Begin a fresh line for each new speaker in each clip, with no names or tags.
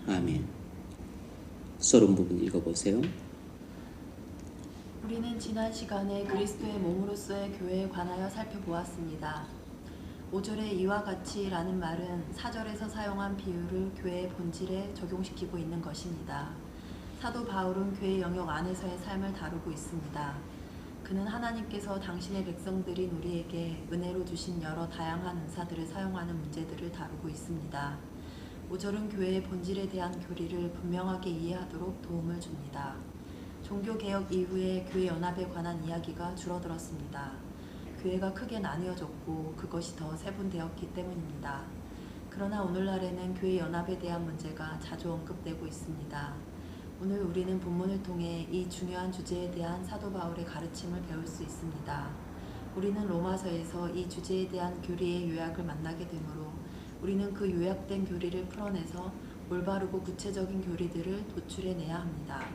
아멘. 서론 부분 읽어보세요.
우리는 지난 시간에 그리스도의 몸으로서의 교회에 관하여 살펴보았습니다. 5절에 이와 같이 라는 말은 4절에서 사용한 비유를 교회의 본질에 적용시키고 있는 것입니다. 사도 바울은 교회 영역 안에서의 삶을 다루고 있습니다. 그는 하나님께서 당신의 백성들인 우리에게 은혜로 주신 여러 다양한 은사들을 사용하는 문제들을 다루고 있습니다. 5절은 교회의 본질에 대한 교리를 분명하게 이해하도록 도움을 줍니다. 종교개혁 이후에 교회 연합에 관한 이야기가 줄어들었습니다. 교회가 크게 나뉘어졌고 그것이 더 세분되었기 때문입니다. 그러나 오늘날에는 교회 연합에 대한 문제가 자주 언급되고 있습니다. 오늘 우리는 본문을 통해 이 중요한 주제에 대한 사도 바울의 가르침을 배울 수 있습니다. 우리는 로마서에서 이 주제에 대한 교리의 요약을 만나게 되므로 우리는 그 요약된 교리를 풀어내서 올바르고 구체적인 교리들을 도출해내야 합니다.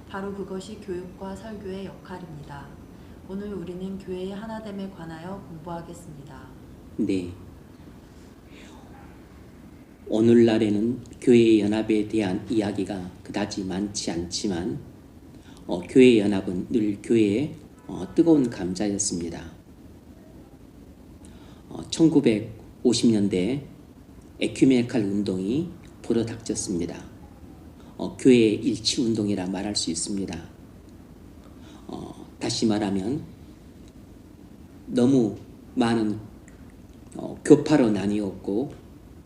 바로 그것이 교육과 설교의 역할입니다. 오늘 우리는 교회의 하나됨에 관하여 공부하겠습니다.
네. 오늘날에는 교회 연합에 대한 이야기가 그다지 많지 않지만 교회 연합은 늘 교회의 뜨거운 감자였습니다. 1950년대 에큐메니칼 운동이 불어닥쳤습니다. 교회의 일치 운동이라 말할 수 있습니다. 다시 말하면 너무 많은 교파로 나뉘었고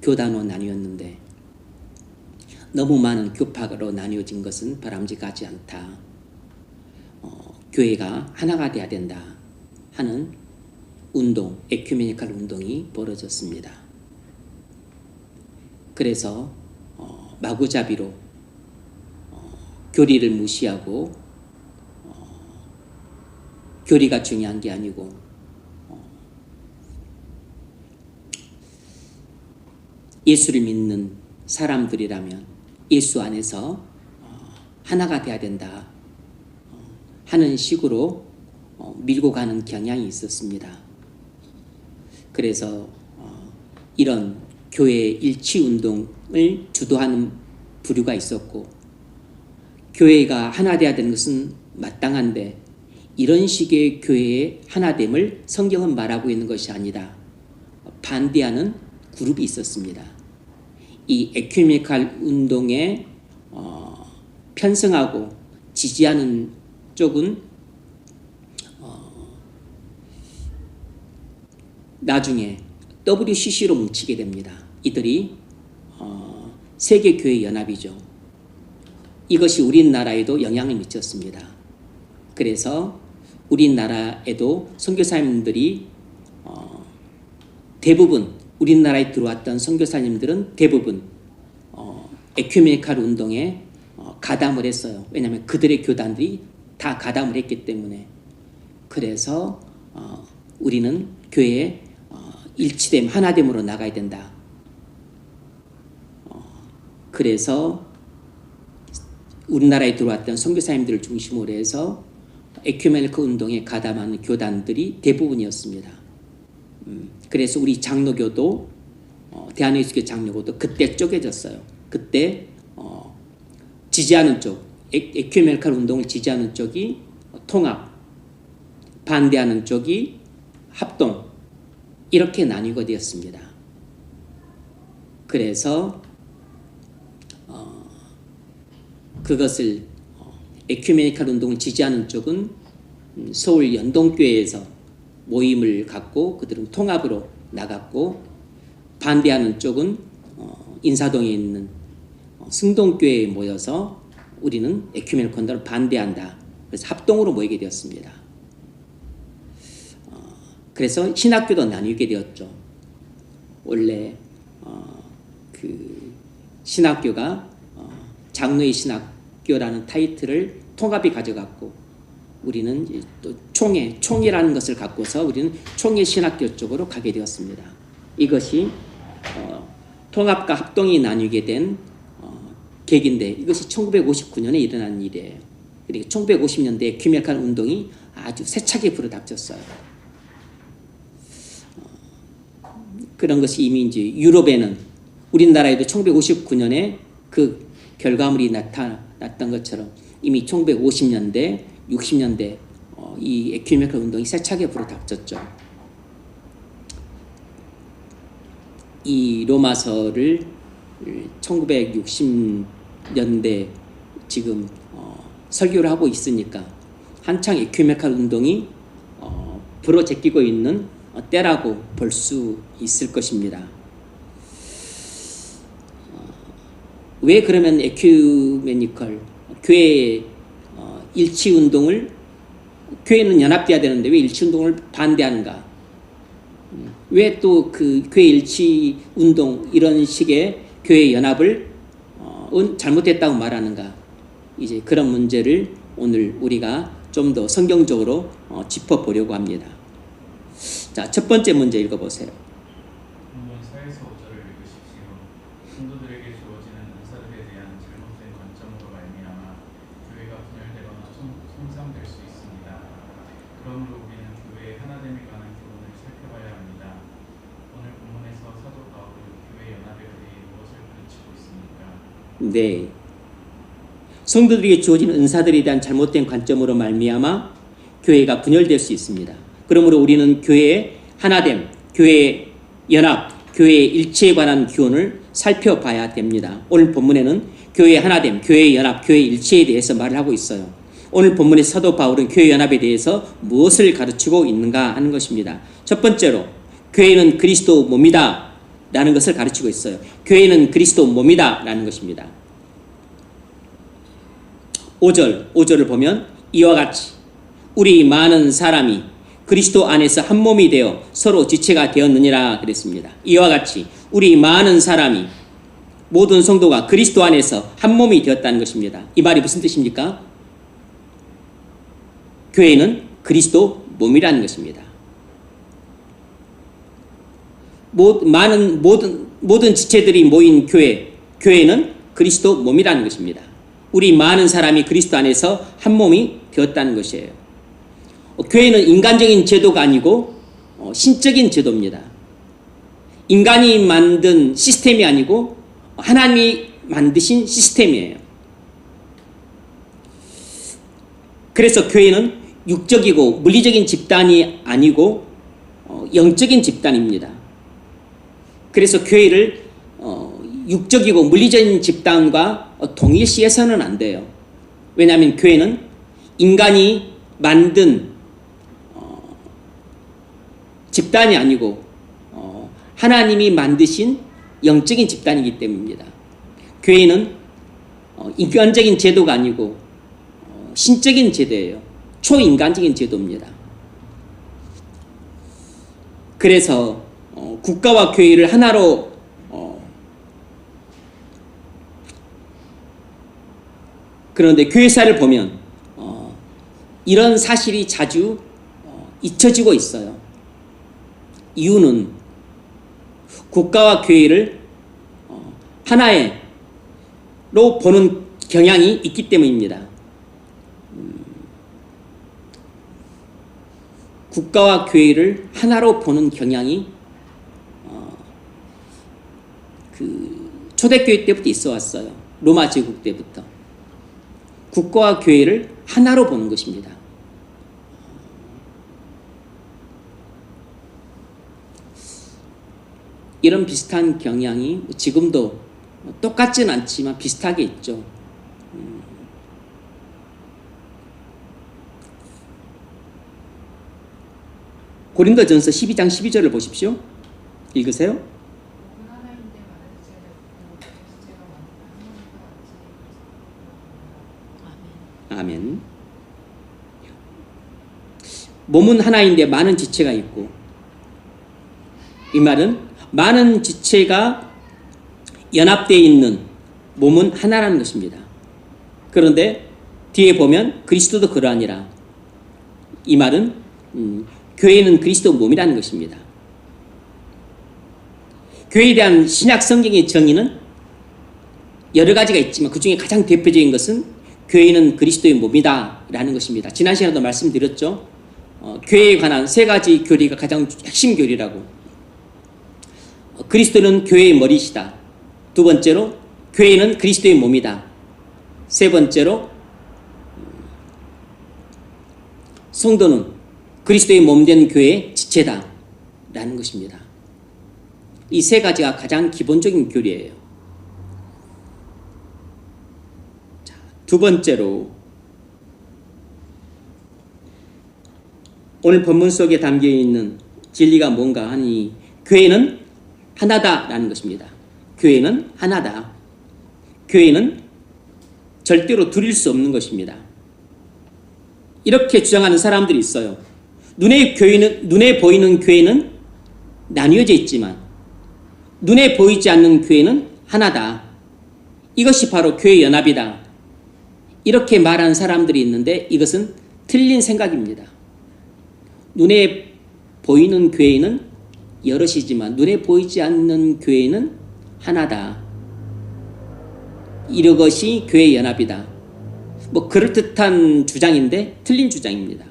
교단으로 나뉘었는데 너무 많은 교파로 나뉘어진 것은 바람직하지 않다. 교회가 하나가 돼야 된다 하는 운동, 에큐메니칼 운동이 벌어졌습니다. 그래서 마구잡이로 교리를 무시하고 교리가 중요한 게 아니고 예수를 믿는 사람들이라면 예수 안에서 하나가 돼야 된다 하는 식으로 밀고 가는 경향이 있었습니다. 그래서 이런 교회 일치 운동을 주도하는 부류가 있었고 교회가 하나 돼야 되는 것은 마땅한데 이런 식의 교회의 하나됨을 성경은 말하고 있는 것이 아니다. 반대하는 그룹이 있었습니다. 이 에큐메니칼 운동에 편승하고 지지하는 쪽은 나중에 WCC로 뭉치게 됩니다. 이들이 세계교회연합이죠. 이것이 우리나라에도 영향을 미쳤습니다. 그래서 우리나라에도 선교사님들이 대부분 우리나라에 들어왔던 선교사님들은 대부분 에큐메니칼 운동에 가담을 했어요. 왜냐하면 그들의 교단들이 다 가담을 했기 때문에. 그래서 우리는 교회에 일치됨, 하나됨으로 나가야 된다. 그래서 우리나라에 들어왔던 선교사님들을 중심으로 해서 에큐메니칼 운동에 가담하는 교단들이 대부분이었습니다. 그래서 우리 장로교도 대한예수교 장로교도 그때 쪼개졌어요. 그때 지지하는 쪽, 에큐메니칼 운동을 지지하는 쪽이 통합, 반대하는 쪽이 합동, 이렇게 나뉘게 되었습니다. 그래서 그것을 에큐메니칼 운동을 지지하는 쪽은 서울 연동교회에서 모임을 갖고 그들은 통합으로 나갔고 반대하는 쪽은 인사동에 있는 승동교회에 모여서 우리는 에큐메니칼 운동을 반대한다. 그래서 합동으로 모이게 되었습니다. 그래서 신학교도 나뉘게 되었죠. 원래 그 신학교가 장로의 신학교라는 타이틀을 통합이 가져갔고 우리는 또 총이라는 것을 갖고서 우리는 총회 신학교 쪽으로 가게 되었습니다. 이것이 통합과 합동이 나뉘게 된 계기인데 이것이 1959년에 일어난 일이에요. 그러니까 1950년대에 에큐메니칼 운동이 아주 세차게 불어닥쳤어요. 그런 것이 이미 이제 유럽에는 우리나라에도 1959년에 그 결과물이 나타났던 것처럼 이미 1950년대, 60년대 이 에큐메니컬 운동이 세차게 불어닥쳤죠. 이 로마서를 1960년대 지금 설교를 하고 있으니까 한창 에큐메니컬 운동이 불어제끼고 있는 때라고 볼 수 있을 것입니다. 왜 그러면 에큐메니컬 교회 일치 운동을, 교회는 연합돼야 되는데 왜 일치 운동을 반대하는가? 왜 또 그 교회 일치 운동 이런 식의 교회 연합을 잘못됐다고 말하는가? 이제 그런 문제를 오늘 우리가 좀 더 성경적으로 짚어보려고 합니다. 자, 첫 번째 문제 읽어보세요.
본문 4에서 5절을 읽으십시오. 성도들에게 주어지는 은사들에 대한 잘못된 관점으로 말미암아 교회가 분열되거나 손상될 수 있습니다. 그러므로 우리는 교회의 하나됨에 관한 교훈을 살펴봐야 합니다. 오늘 본문에서 사도 바울은 교회 연합에 대해 무엇을 가르치고 있습니까?
네. 성도들에게 주어진 은사들에 대한 잘못된 관점으로 말미암아 교회가 분열될 수 있습니다. 그러므로 우리는 교회의 하나됨, 교회의 연합, 교회의 일치에 관한 교훈을 살펴봐야 됩니다. 오늘 본문에는 교회의 하나됨, 교회의 연합, 교회의 일치에 대해서 말을 하고 있어요. 오늘 본문의 사도 바울은 교회 연합에 대해서 무엇을 가르치고 있는가 하는 것입니다. 첫 번째로 교회는 그리스도 몸이다 라는 것을 가르치고 있어요. 교회는 그리스도 몸이다 라는 것입니다. 5절을 보면 이와 같이 우리 많은 사람이 그리스도 안에서 한 몸이 되어 서로 지체가 되었느니라 그랬습니다. 이와 같이 우리 많은 사람이, 모든 성도가 그리스도 안에서 한 몸이 되었다는 것입니다. 이 말이 무슨 뜻입니까? 교회는 그리스도 몸이라는 것입니다. 모든 지체들이 모인 교회는 그리스도 몸이라는 것입니다. 우리 많은 사람이 그리스도 안에서 한 몸이 되었다는 것이에요. 교회는 인간적인 제도가 아니고 신적인 제도입니다. 인간이 만든 시스템이 아니고 하나님이 만드신 시스템이에요. 그래서 교회는 육적이고 물리적인 집단이 아니고 영적인 집단입니다. 그래서 교회를 육적이고 물리적인 집단과 동일시해서는 안 돼요. 왜냐하면 교회는 인간이 만든 집단이 아니고 하나님이 만드신 영적인 집단이기 때문입니다. 교회는 인간적인 제도가 아니고 신적인 제도예요. 초인간적인 제도입니다. 그래서 국가와 교회를 하나로 그런데 교회사를 보면 이런 사실이 자주 잊혀지고 있어요. 이유는 국가와 교회를 하나로 보는 경향이 있기 때문입니다. 국가와 교회를 하나로 보는 경향이 초대교회 때부터 있어 왔어요. 로마 제국 때부터. 국가와 교회를 하나로 보는 것입니다. 이런 비슷한 경향이 지금도 똑같지는 않지만 비슷하게 있죠. 고린도전서 12장 12절을 보십시오. 읽으세요. 아멘. 몸은 하나인데 많은 지체가 있고, 이 말은 많은 지체가 연합되어 있는 몸은 하나라는 것입니다. 그런데 뒤에 보면 그리스도도 그러하니라. 이 말은 교회는 그리스도 몸이라는 것입니다. 교회에 대한 신약 성경의 정의는 여러 가지가 있지만 그 중에 가장 대표적인 것은 교회는 그리스도의 몸이다 라는 것입니다. 지난 시간에도 말씀드렸죠. 교회에 관한 세 가지 교리가 가장 핵심 교리라고. 그리스도는 교회의 머리시다. 두 번째로 교회는 그리스도의 몸이다. 세 번째로 성도는 그리스도의 몸된 교회의 지체다라는 것입니다. 이 세 가지가 가장 기본적인 교리예요. 자, 두 번째로 오늘 본문 속에 담겨 있는 진리가 뭔가 하니 교회는 하나다라는 것입니다. 교회는 하나다. 교회는 절대로 둘일 수 없는 것입니다. 이렇게 주장하는 사람들이 있어요. 눈에 보이는 교회는 나뉘어져 있지만 눈에 보이지 않는 교회는 하나다. 이것이 바로 교회 연합이다. 이렇게 말하는 사람들이 있는데 이것은 틀린 생각입니다. 눈에 보이는 교회는 여럿이지만 눈에 보이지 않는 교회는 하나다. 이것이 교회 연합이다. 뭐 그럴듯한 주장인데 틀린 주장입니다.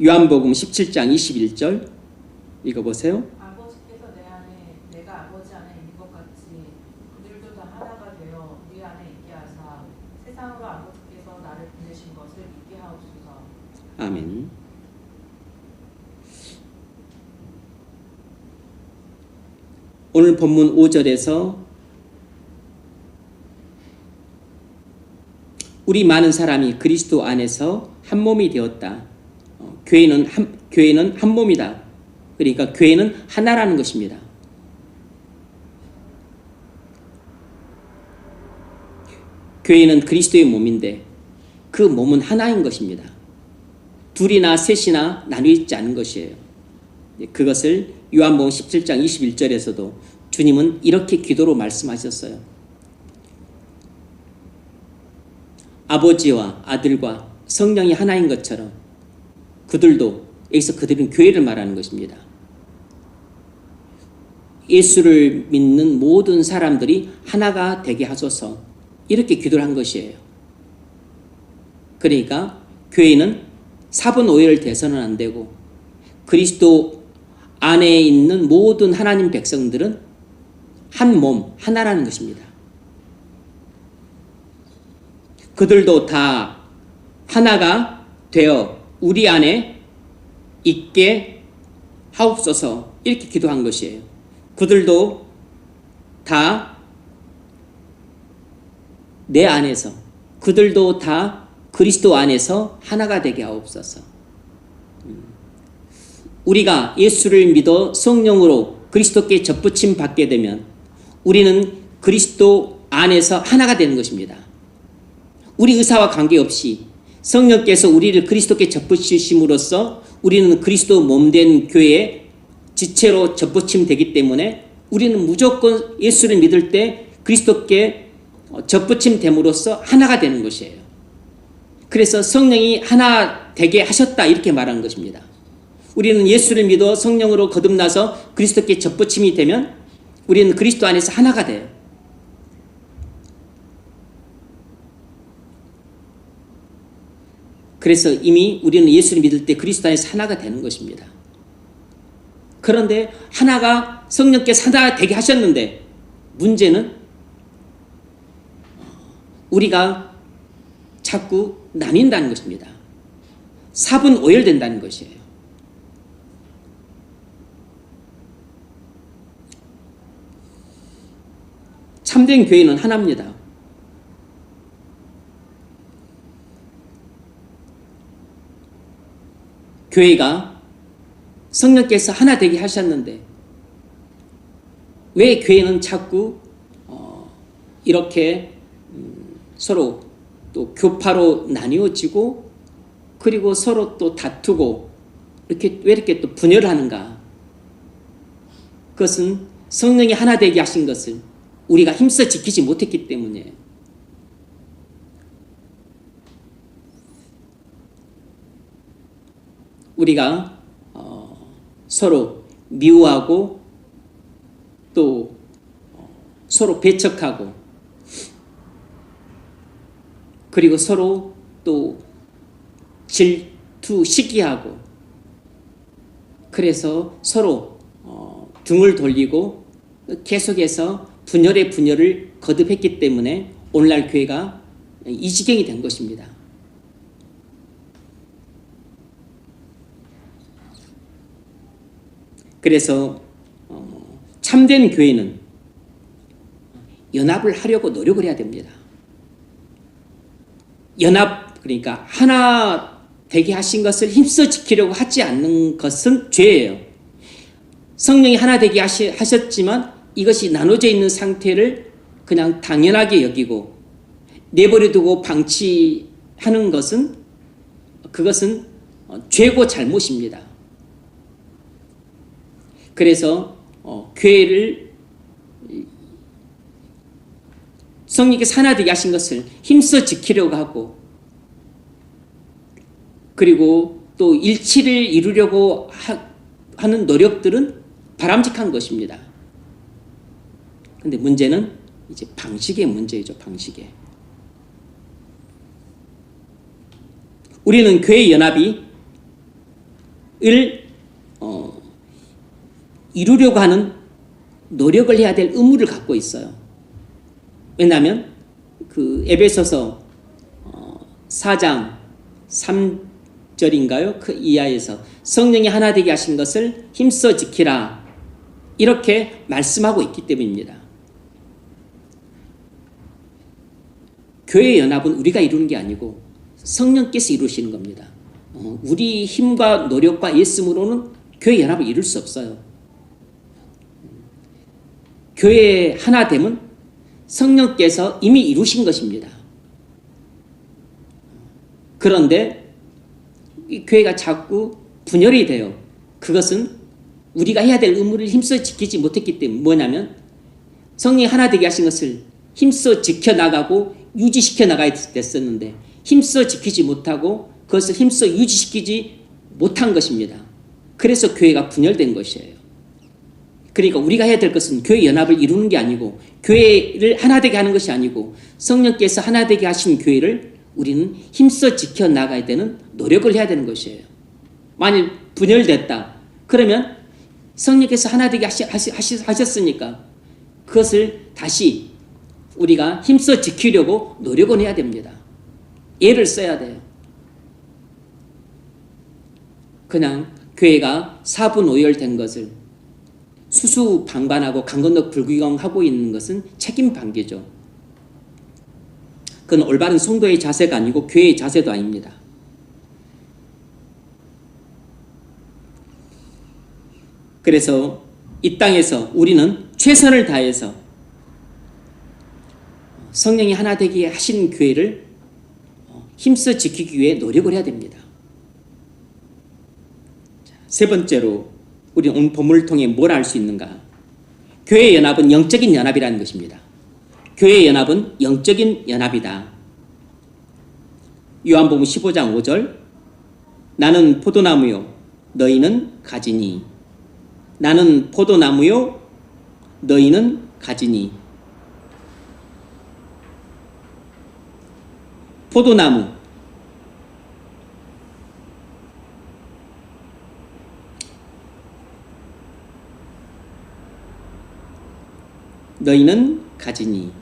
요한복음 17장 21절 읽어보세요.
아버지께서 내 안에 내가 아버지 안에 있는 것 같이 그들도 다 하나가 되어 네 안에 있게 하사 세상으로 아버지께서 나를 보내신 것을 믿게 하옵소서.
아멘. 오늘 본문 5절에서 우리 많은 사람이 그리스도 안에서 한 몸이 되었다. 교회는 한 몸이다. 그러니까 교회는 하나라는 것입니다. 교회는 그리스도의 몸인데 그 몸은 하나인 것입니다. 둘이나 셋이나 나뉘어 있지 않은 것이에요. 그것을 요한복음 17장 21절에서도 주님은 이렇게 기도로 말씀하셨어요. 아버지와 아들과 성령이 하나인 것처럼 그들은 교회를 말하는 것입니다. 예수를 믿는 모든 사람들이 하나가 되게 하소서 이렇게 기도를 한 것이에요. 그러니까 교회는 사분오열 돼서는 안 되고 그리스도 안에 있는 모든 하나님 백성들은 한 몸, 하나라는 것입니다. 그들도 다 하나가 되어 우리 안에 있게 하옵소서 이렇게 기도한 것이에요. 그들도 다 내 안에서 그들도 다 그리스도 안에서 하나가 되게 하옵소서. 우리가 예수를 믿어 성령으로 그리스도께 접붙임 받게 되면 우리는 그리스도 안에서 하나가 되는 것입니다. 우리 의사와 관계없이 성령께서 우리를 그리스도께 접붙이심으로써 우리는 그리스도 몸된 교회의 지체로 접붙임 되기 때문에 우리는 무조건 예수를 믿을 때 그리스도께 접붙임 됨으로써 하나가 되는 것이에요. 그래서 성령이 하나 되게 하셨다 이렇게 말하는 것입니다. 우리는 예수를 믿어 성령으로 거듭나서 그리스도께 접붙임이 되면 우리는 그리스도 안에서 하나가 돼요. 그래서 이미 우리는 예수를 믿을 때 그리스도 안에서 하나가 되는 것입니다. 그런데 하나가 성령께서 하나 되게 하셨는데 문제는 우리가 자꾸 나뉜다는 것입니다. 사분오열된다는 것이에요. 참된 교회는 하나입니다. 교회가 성령께서 하나 되게 하셨는데 왜 교회는 자꾸 이렇게 서로 또 교파로 나뉘어지고 그리고 서로 또 다투고 왜 이렇게 또 분열하는가? 그것은 성령이 하나 되게 하신 것을 우리가 힘써 지키지 못했기 때문이에요. 우리가 서로 미워하고 또 서로 배척하고 그리고 서로 또 시기하고 그래서 서로 등을 돌리고 계속해서 분열의 분열을 거듭했기 때문에 오늘날 교회가 이 지경이 된 것입니다. 그래서 참된 교회는 연합을 하려고 노력을 해야 됩니다. 연합, 그러니까 하나 되게 하신 것을 힘써 지키려고 하지 않는 것은 죄예요. 성령이 하나 되게 하셨지만 이것이 나눠져 있는 상태를 그냥 당연하게 여기고 내버려 두고 방치하는 것은 그것은 죄고 잘못입니다. 그래서 교회를 성령께서 하나 되게 하신 것을 힘써 지키려고 하고 그리고 또 일치를 이루려고 하는 노력들은 바람직한 것입니다. 근데 문제는 이제 방식의 문제이죠. 방식의. 우리는 교회 연합을 이루려고 하는 노력을 해야 될 의무를 갖고 있어요. 왜냐하면 그 에베소서 4장 3절인가요? 그 이하에서 성령이 하나 되게 하신 것을 힘써 지키라 이렇게 말씀하고 있기 때문입니다. 교회 연합은 우리가 이루는 게 아니고 성령께서 이루시는 겁니다. 우리 힘과 노력과 애씀으로는 교회 연합을 이룰 수 없어요. 교회 하나됨은 성령께서 이미 이루신 것입니다. 그런데 이 교회가 자꾸 분열이 돼요. 그것은 우리가 해야 될 의무를 힘써 지키지 못했기 때문에 뭐냐면 성령이 하나 되게 하신 것을 힘써 지켜나가고 유지시켜 나가야 됐었는데 힘써 지키지 못하고 그것을 힘써 유지시키지 못한 것입니다. 그래서 교회가 분열된 것이에요. 그러니까 우리가 해야 될 것은 교회 연합을 이루는 게 아니고 교회를 하나 되게 하는 것이 아니고 성령께서 하나 되게 하신 교회를 우리는 힘써 지켜나가야 되는 노력을 해야 되는 것이에요. 만일 분열됐다 그러면 성령께서 하나 되게 하셨으니까 그것을 다시 우리가 힘써 지키려고 노력은 해야 됩니다. 애를 써야 돼요. 그냥 교회가 사분오열된 것을 수수방관하고 강건너 불구경하고 있는 것은 책임 방기죠. 그건 올바른 성도의 자세가 아니고 교회의 자세도 아닙니다. 그래서 이 땅에서 우리는 최선을 다해서 성령이 하나 되게 하신 교회를 힘써 지키기 위해 노력을 해야 됩니다. 세 번째로 우리는 오늘 본문을 통해 뭘 알 수 있는가? 교회의 연합은 영적인 연합이라는 것입니다. 교회의 연합은 영적인 연합이다. 요한복음 15장 5절 나는 포도나무요 너희는 가지니 나는 포도나무요 너희는 가지니 포도나무 너희는 가지니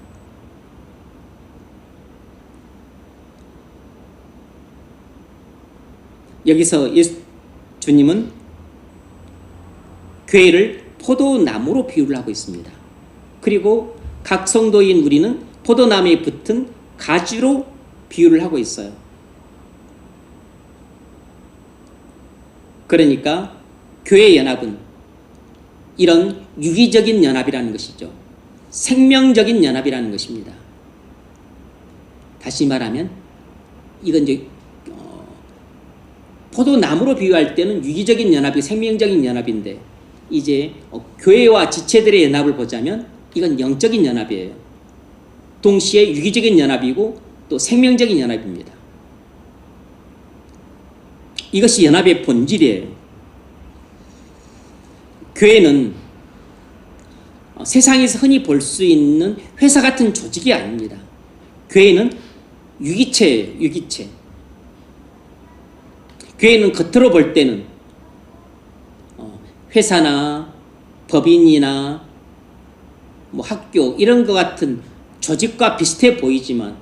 여기서 주님은 교회를 포도나무로 비유를 하고 있습니다. 그리고 각 성도인 우리는 포도나무에 붙은 가지로 비유를 하고 있어요. 그러니까 교회 연합은 이런 유기적인 연합이라는 것이죠. 생명적인 연합이라는 것입니다. 다시 말하면 이건 이제 포도나무로 비유할 때는 유기적인 연합이 생명적인 연합인데 이제 교회와 지체들의 연합을 보자면 이건 영적인 연합이에요. 동시에 유기적인 연합이고 또 생명적인 연합입니다. 이것이 연합의 본질이에요. 교회는 세상에서 흔히 볼 수 있는 회사 같은 조직이 아닙니다. 교회는 유기체예요. 유기체. 교회는 겉으로 볼 때는 회사나 법인이나 뭐 학교 이런 것 같은 조직과 비슷해 보이지만,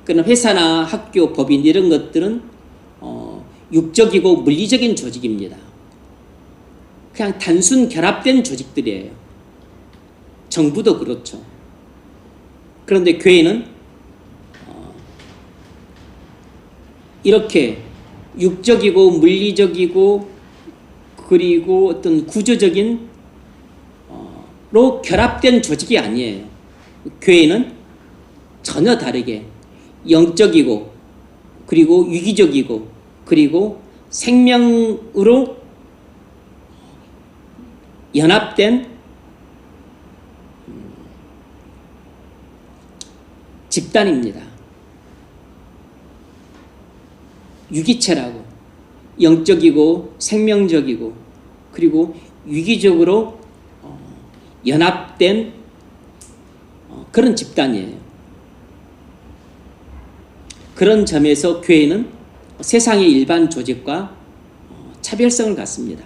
그는 회사나 학교, 법인 이런 것들은 육적이고 물리적인 조직입니다. 그냥 단순 결합된 조직들이에요. 정부도 그렇죠. 그런데 교회는 이렇게 육적이고 물리적이고 그리고 어떤 구조적인 로 결합된 조직이 아니에요. 교회는 전혀 다르게 영적이고 그리고 유기적이고 그리고 생명으로 연합된 집단입니다. 유기체라고, 영적이고 생명적이고 그리고 유기적으로 연합된 그런 집단이에요. 그런 점에서 교회는 세상의 일반 조직과 차별성을 갖습니다.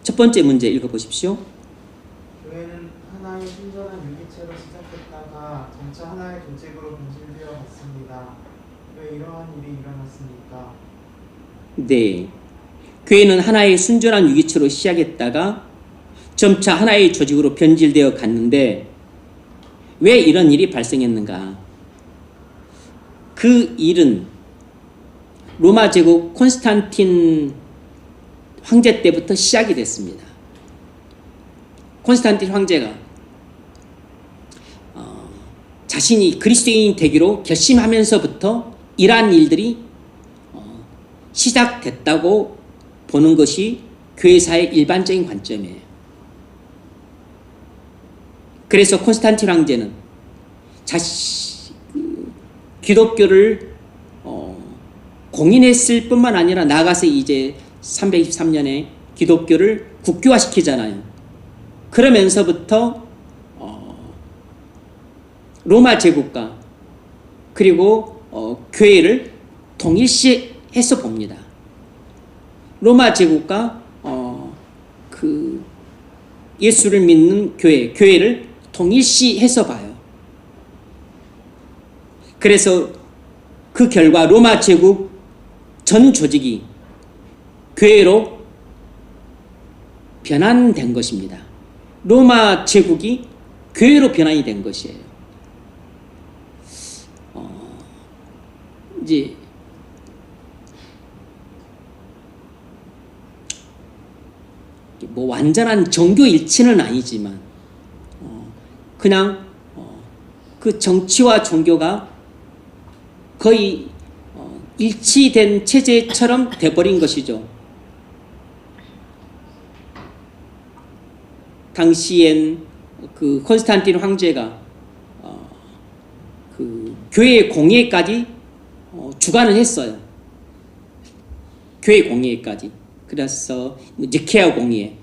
첫 번째 문제 읽어보십시오.
교회는 하나의 순전한 유기체로 시작했다가 점차 하나의 조직으로 변질되어 갔습니다. 왜 이러한 일이 일어났습니까?
네, 교회는 하나의 순전한 유기체로 시작했다가 점차 하나의 조직으로 변질되어 갔는데 왜 이런 일이 발생했는가? 그 일은 로마 제국 콘스탄틴 황제 때부터 시작이 됐습니다. 콘스탄틴 황제가 자신이 그리스도인이 되기로 결심하면서부터 이러한 일들이 시작됐다고 보는 것이 교회사의 일반적인 관점이에요. 그래서 콘스탄틴 황제는 기독교를 공인했을 뿐만 아니라 나아가서 이제 323년에 기독교를 국교화시키잖아요. 그러면서부터 로마 제국과 그리고 교회를 동일시해서 봅니다. 로마 제국과 그 예수를 믿는 교회를 동일시해서 봐요. 그래서 그 결과 로마 제국 전 조직이 교회로 변환된 것입니다. 로마 제국이 교회로 변환이 된 것이에요. 이제 뭐 완전한 종교 일치는 아니지만 그냥 그 정치와 종교가 거의 일치된 체제처럼 돼버린 것이죠. 당시엔 그 콘스탄틴 황제가 그 교회 공예까지 주관을 했어요. 교회 공예까지. 그래서 니케아 공예,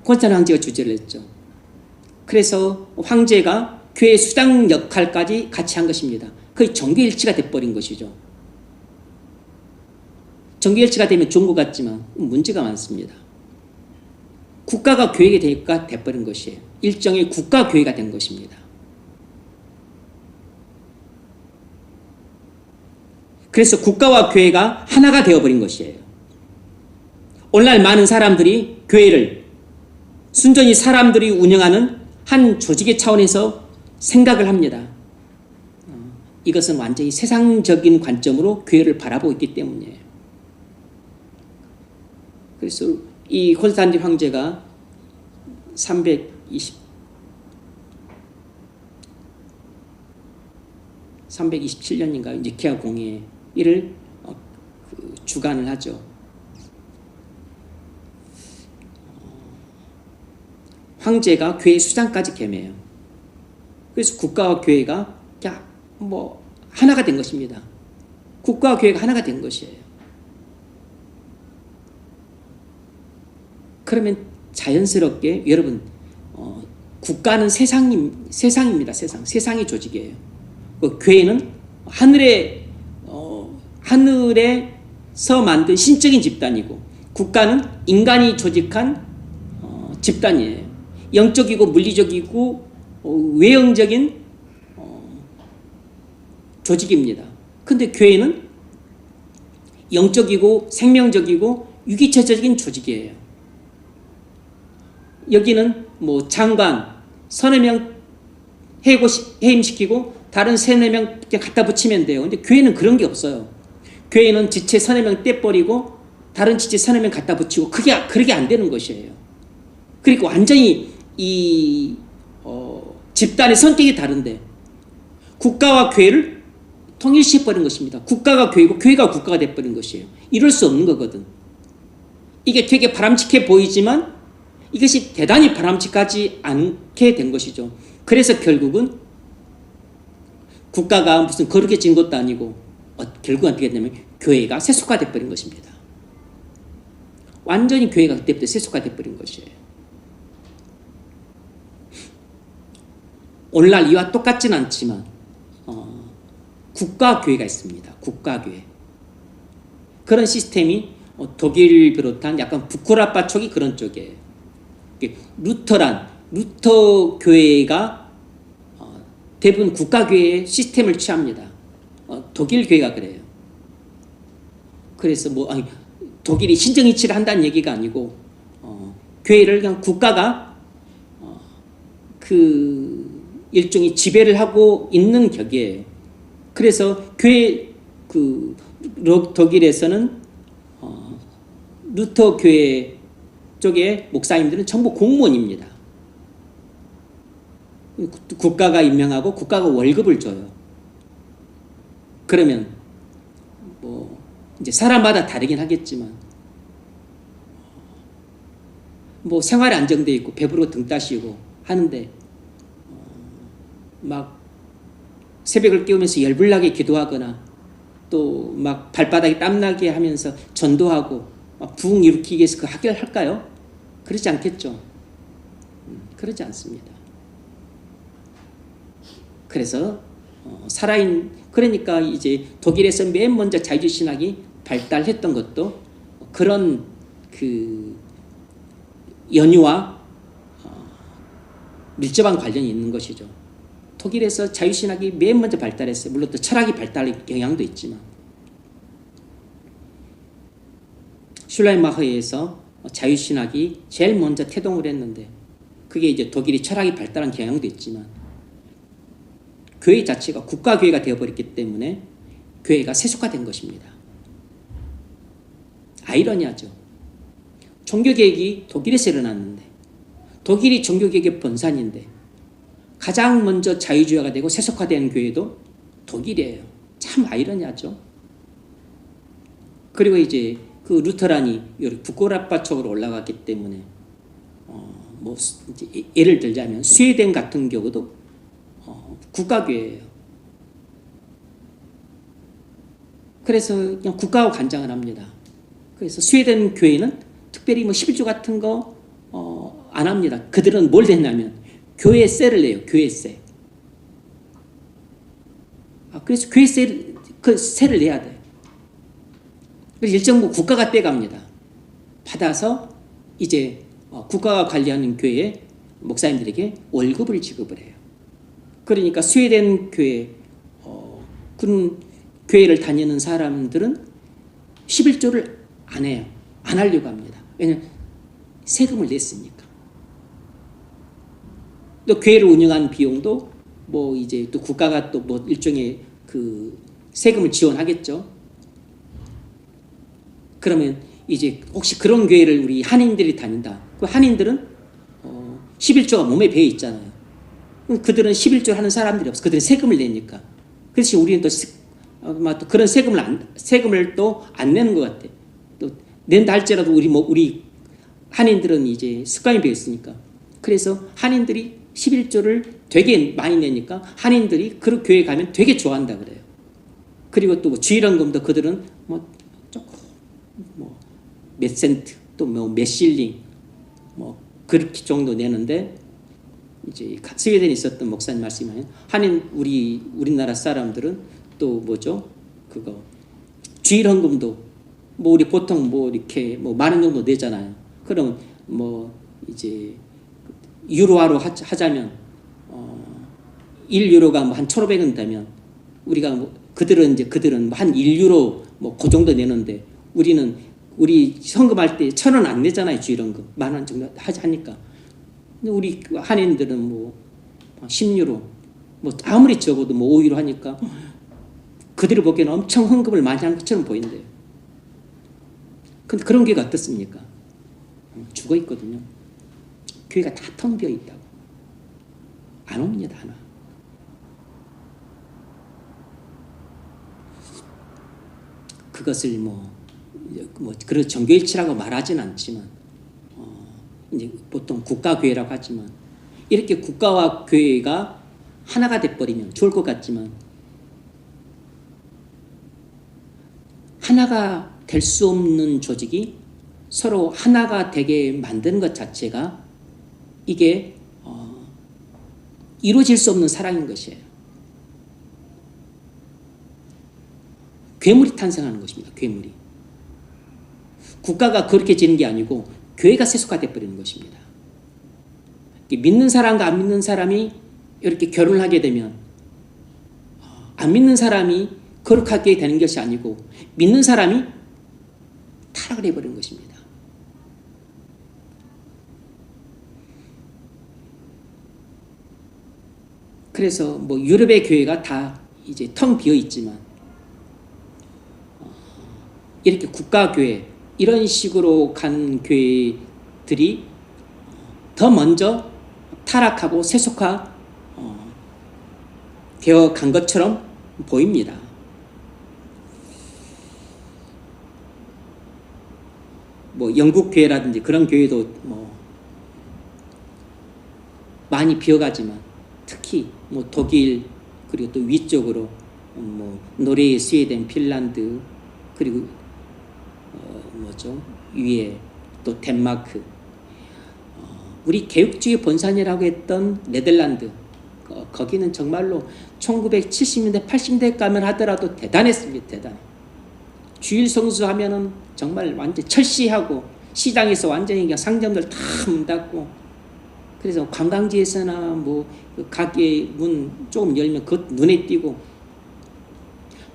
콘스탄틴 황제가 주재를 했죠. 그래서 황제가 교회 수장 역할까지 같이 한 것입니다. 거의 정교일치가 돼버린 것이죠. 정교일치가 되면 좋은 것 같지만 문제가 많습니다. 국가가 교회가 돼버린 것이에요. 일종의 국가교회가 된 것입니다. 그래서 국가와 교회가 하나가 되어버린 것이에요. 오늘날 많은 사람들이 교회를 순전히 사람들이 운영하는 한 조직의 차원에서 생각을 합니다. 이것은 완전히 세상적인 관점으로 교회를 바라보고 있기 때문이에요. 그래서 이 콘스탄틴 황제가 327년인가 니케아 공예 이를 주관을 하죠. 황제가 교회 수장까지 겸해요. 그래서 국가와 교회가 뭐 하나가 된 것입니다. 국가와 교회가 하나가 된 것이에요. 그러면 자연스럽게 여러분 국가는 세상입니다. 세상의 조직이에요. 그 교회는 하늘에서 만든 신적인 집단이고, 국가는 인간이 조직한 집단이에요. 영적이고 물리적이고 외형적인 조직입니다. 근데 교회는 영적이고 생명적이고 유기체적인 조직이에요. 여기는 뭐 장관 서너 명 해임시키고 다른 세네 명 갖다 붙이면 돼요. 근데 교회는 그런 게 없어요. 교회는 지체 서너 명 떼버리고 다른 지체 서너 명 갖다 붙이고 그렇게 안 되는 것이에요. 그리고 완전히 집단의 성격이 다른데 국가와 교회를 통일시켜버린 것입니다. 국가가 교회고 교회가 국가가 돼버린 것이에요. 이럴 수 없는 거거든. 이게 되게 바람직해 보이지만 이것이 대단히 바람직하지 않게 된 것이죠. 그래서 결국은 국가가 무슨 거룩해진 것도 아니고 결국은 어떻게 됐냐면 교회가 세속화 돼버린 것입니다. 완전히 교회가 그때부터 세속화 돼버린 것이에요. 오늘날 이와 똑같지는 않지만 국가교회가 있습니다. 국가교회. 그런 시스템이 독일 비롯한 약간 부쿠라파 쪽이 그런 쪽이에요. 루터 교회가 대부분 국가교회의 시스템을 취합니다. 독일 교회가 그래요. 그래서 독일이 신정이치를 한다는 얘기가 아니고 교회를 그냥 국가가 그 일종의 지배를 하고 있는 격이에요. 그래서 교회 독일에서는 루터 교회 쪽의 목사님들은 전부 공무원입니다. 국가가 임명하고 국가가 월급을 줘요. 그러면 뭐 이제 사람마다 다르긴 하겠지만 뭐 생활이 안정돼 있고 배부르고 등 따시고 하는데 막 새벽을 깨우면서 열불나게 기도하거나 또 막 발바닥이 땀나게 하면서 전도하고 막 부흥 일으키기 위해서 그 학교할까요? 그러지 않겠죠. 그러지 않습니다. 그래서 그러니까 이제 독일에서 맨 먼저 자유주의 신학이 발달했던 것도 그런 그 연유와 밀접한 관련이 있는 것이죠. 독일에서 자유신학이 맨 먼저 발달했어요. 물론 또 철학이 발달의 영향도 있지만 슐라이마허에서 자유신학이 제일 먼저 태동을 했는데 그게 이제 독일이 철학이 발달한 경향도 있지만 교회 자체가 국가교회가 되어버렸기 때문에 교회가 세속화된 것입니다. 아이러니하죠. 종교개혁이 독일에서 일어났는데 독일이 종교개혁의 본산인데 가장 먼저 자유주의가 되고 세속화된 교회도 독일이에요. 참 아이러니하죠. 그리고 이제 그 루터란이 부코라파 쪽으로 올라갔기 때문에 뭐 이제 예를 들자면 스웨덴 같은 경우도 국가교회예요. 그래서 그냥 국가와 관장을 합니다. 그래서 스웨덴 교회는 특별히 뭐 11조 같은 거 안 합니다. 그들은 뭘 했냐면 교회세를 내요. 교회세. 그래서 교회세 그 세를 내야 돼. 그래서 일정 국가가 떼갑니다. 받아서 이제 국가가 관리하는 교회 목사님들에게 월급을 지급을 해요. 그러니까 스웨덴 교회 그런 교회를 다니는 사람들은 11조를 안 해요. 안 하려고 합니다. 왜냐하면 세금을 냈으니까. 또 교회를 운영한 비용도 뭐 이제 또 국가가 또 뭐 일종의 그 세금을 지원하겠죠. 그러면 이제 혹시 그런 교회를 우리 한인들이 다닌다. 그 한인들은 11조가 몸에 배어 있잖아요. 그들은 11조 하는 사람들이 없어. 그들은 세금을 내니까. 그렇지 우리는 또 그런 세금을 또 안 내는 것 같아. 또 낸다 할지라도 우리 한인들은 이제 습관이 배어 있으니까. 그래서 한인들이 11조를 되게 많이 내니까 한인들이 그 교회 가면 되게 좋아한다 그래요. 그리고 또 뭐 주일원금도 그들은 뭐 조금 뭐 몇 센트 또 뭐 몇 실링 뭐 그렇게 정도 내는데 이제 스웨덴에 있었던 목사님 말씀하면 한인 우리나라 사람들은 또 뭐죠? 그거 주일 헌금도 뭐 우리 보통 뭐 이렇게 뭐 10,000원 정도 내잖아요. 그럼 뭐 이제 유로화로 하자면 1유로가 뭐 한 1,500원 되면 우리가 뭐 그들은 한 1유로 뭐 그 정도 내는데 우리 헌금할 때 1,000원 안 내잖아요. 주일 헌금 10,000원 정도 하니까. 근데 우리 한인들은 뭐 10유로 뭐 아무리 적어도 뭐 5유로 하니까 그들이 보기에는 엄청 헌금을 많이 하는 것처럼 보인대요. 근데 그런 교회가 어떻습니까? 죽어 있거든요. 교회가 다 텅 비어 있다고. 안 옵니다, 하나. 그것을 그런 정교일치라고 말하진 않지만, 이제 보통 국가교회라고 하지만, 이렇게 국가와 교회가 하나가 돼버리면 좋을 것 같지만, 하나가 될 수 없는 조직이 서로 하나가 되게 만드는 것 자체가 이게 이루어질 수 없는 사랑인 것이에요. 괴물이 탄생하는 것입니다. 괴물이. 국가가 그렇게 지는 게 아니고 교회가 세속화돼 버리는 것입니다. 믿는 사람과 안 믿는 사람이 이렇게 결혼을 하게 되면 안 믿는 사람이 거룩하게 되는 것이 아니고 믿는 사람이 타락을 해버리는 것입니다. 그래서 뭐 유럽의 교회가 다 이제 텅 비어 있지만 이렇게 국가교회 이런 식으로 간 교회들이 더 먼저 타락하고 세속화 되어 간 것처럼 보입니다. 뭐 영국 교회라든지 그런 교회도 뭐 많이 비어가지만 특히 뭐 독일 그리고 또 위쪽으로 뭐 노르웨이, 스웨덴, 핀란드 그리고 위에 또 덴마크 우리 개혁주의 본산이라고 했던 네덜란드 거기는 정말로 1970년대 80년대 가면 하더라도 대단했습니다. 대단. 주일 성수 하면은 정말 완전 철시하고 시장에서 완전히 그냥 상점들 다 문 닫고 그래서 관광지에서나 뭐 가게 문 조금 열면 그 눈에 띄고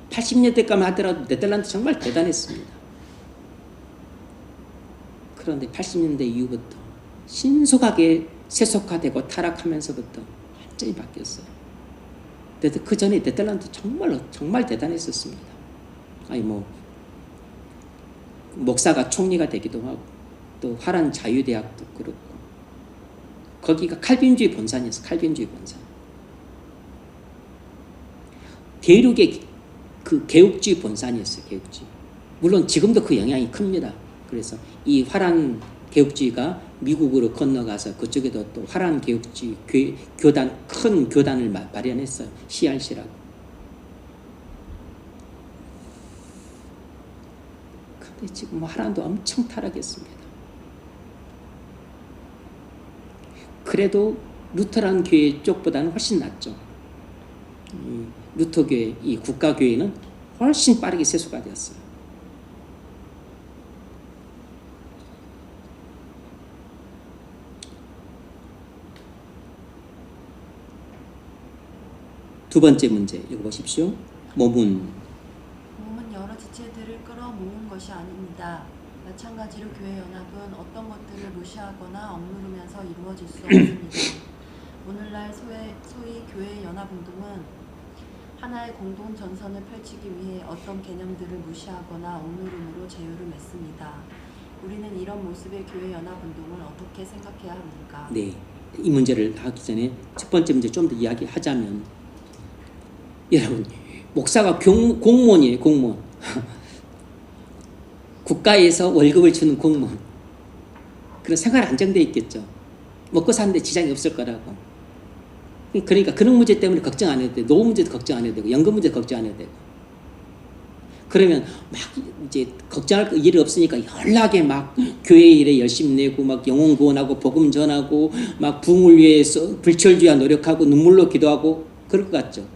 80년대 가면 하더라도 네덜란드 정말 대단했습니다. 그런데 80년대 이후부터 신속하게 세속화되고 타락하면서부터 완전히 바뀌었어요. 그 전에 네덜란드 정말 대단했었습니다. 아니 뭐 목사가 총리가 되기도 하고 또 화란 자유대학도 그렇고 거기가 칼빈주의 본산이었어요. 칼빈주의 본산. 대륙의 그 개혁주의 본산이었어요. 개혁주의. 물론 지금도 그 영향이 큽니다. 그래서 이 화란 개혁주의가 미국으로 건너가서 그쪽에도 또 화란 개혁주의 교단 큰 교단을 마련했어요. CRC라고. 근데 지금 화란도 엄청 타락했습니다. 그래도 루터란 교회 쪽보다는 훨씬 낫죠. 루터교회, 이 국가교회는 훨씬 빠르게 세수가 되었어요. 두 번째 문제 읽어보십시오. 몸은
여러 지체들을 끌어 모은 것이 아닙니다. 마찬가지로 교회 연합은 어떤 것들을 무시하거나 억누르면서 이루어질 수 없습니다. 오늘날 소위 교회 연합운동은 하나의 공동 전선을 펼치기 위해 어떤 개념들을 무시하거나 억누름으로 제휴를 맺습니다. 우리는 이런 모습의 교회 연합운동을 어떻게 생각해야 합니까?
네, 이 문제를 하기 전에 첫 번째 문제 좀 더 이야기하자면 여러분 목사가 공무원이에요. 공무원. 국가에서 월급을 주는 공무원. 그런 생활 안정되어 있겠죠. 먹고 사는데 지장이 없을 거라고. 그러니까 그런 문제 때문에 걱정 안 해도 되고 노후 문제도 걱정 안 해도 되고 연금 문제도 걱정 안 해도 되고 그러면 막 이제 걱정할 일 없으니까 연락에 막 교회 일에 열심히 내고 막 영혼 구원하고 복음 전하고 막 부흥을 위해서 불철주야 노력하고 눈물로 기도하고 그럴 것 같죠?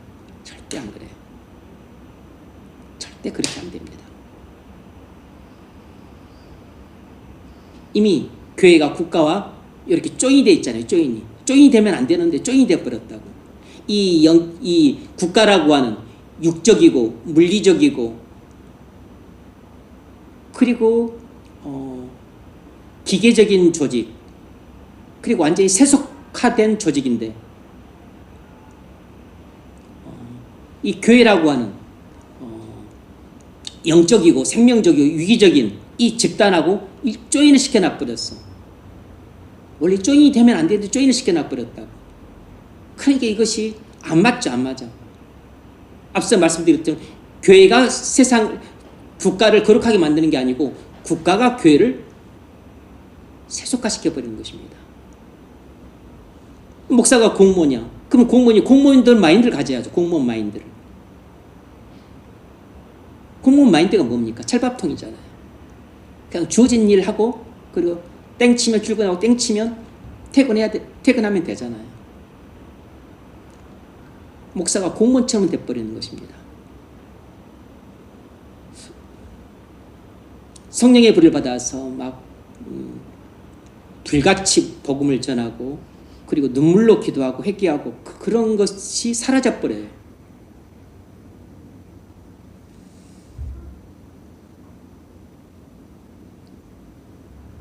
절대 안 그래요. 절대 그렇게 안 됩니다. 이미 교회가 국가와 이렇게 조인이 돼 있잖아요. 조인이 되면 안 되는데 조인이 돼 버렸다고. 이 국가라고 하는 육적이고 물리적이고 그리고 기계적인 조직 그리고 완전히 세속화된 조직인데 이 교회라고 하는 영적이고 생명적이고 유기적인 이 집단하고 조인을 시켜놔버렸어. 원래 조인이 되면 안 되는데 조인을 시켜놔버렸다고. 그러니까 이것이 안 맞죠. 안 맞아. 앞서 말씀드렸던 교회가 세상 국가를 거룩하게 만드는 게 아니고 국가가 교회를 세속화시켜버리는 것입니다. 목사가 공무원이야. 그럼 공무원들 마인드를 가져야죠. 공무원 마인드를. 공무원 마인드가 뭡니까? 찰밥통이잖아요. 그냥 주어진 일 하고 그리고 땡치면 출근하고 땡치면 퇴근하면 되잖아요. 목사가 공무원처럼 돼버리는 것입니다. 성령의 불을 받아서 막 불같이 복음을 전하고 그리고 눈물로 기도하고 회개하고 그런 것이 사라져버려요.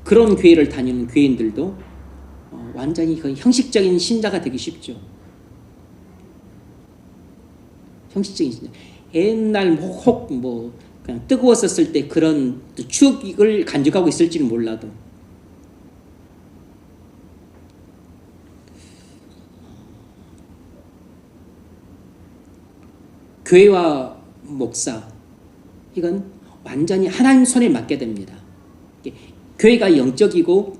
그런 교회를 다니는 교인들도 완전히 그 형식적인 신자가 되기 쉽죠. 형식적인 신자. 옛날 그냥 뜨거웠었을 때 그런 추억을 간직하고 있을지는 몰라도 교회와 목사 이건 완전히 하나님 손에 맡게 됩니다. 교회가 영적이고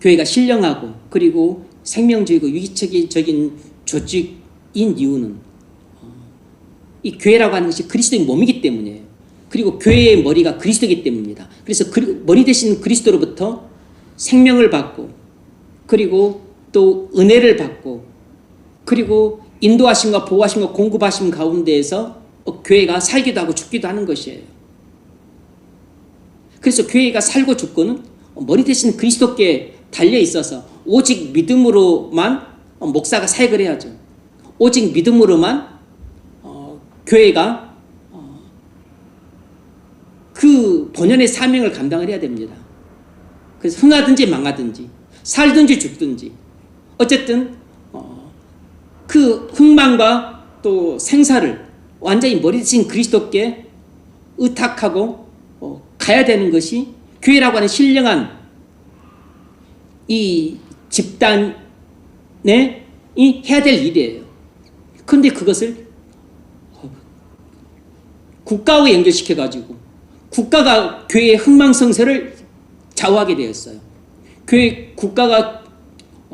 교회가 신령하고 그리고 생명적이고 유기적인 조직인 이유는 이 교회라고 하는 것이 그리스도의 몸이기 때문이에요. 그리고 교회의 머리가 그리스도이기 때문입니다. 그래서 머리 대신 그리스도로부터 생명을 받고 그리고 또 은혜를 받고 그리고 인도하심과 보호하심과 공급하심 가운데에서 교회가 살기도 하고 죽기도 하는 것이에요. 그래서 교회가 살고 죽고는 머리 대신 그리스도께 달려 있어서 오직 믿음으로만 목사가 사역을 해야죠. 오직 믿음으로만 교회가 그 본연의 사명을 감당을 해야 됩니다. 그래서 흥하든지 망하든지 살든지 죽든지 어쨌든 그 흥망과 또 생사를 완전히 머리 대신 그리스도께 의탁하고 가야 되는 것이 교회라고 하는 신령한 이 집단이 해야 될 일이에요. 그런데 그것을 국가와 연결시켜가지고 국가가 교회의 흥망성쇠를 좌우하게 되었어요. 국가가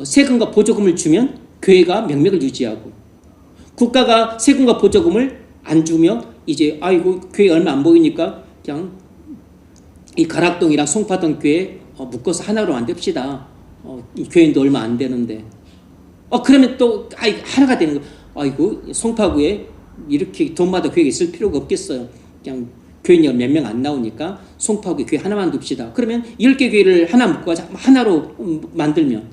세금과 보조금을 주면 교회가 명맥을 유지하고 국가가 세금과 보조금을 안 주며 이제 아이고 교회 얼마 안 보이니까 그냥 이 가락동이랑 송파동 교회 묶어서 하나로 만듭시다. 교인도 얼마 안 되는데 그러면 또 하나가 되는 거. 아이고 송파구에 이렇게 돈마다 교회가 있을 필요가 없겠어요. 그냥 교인이 몇 명 안 나오니까 송파구에 교회 하나만 둡시다. 그러면 10개 교회를 하나 묶어서 하나로 만들면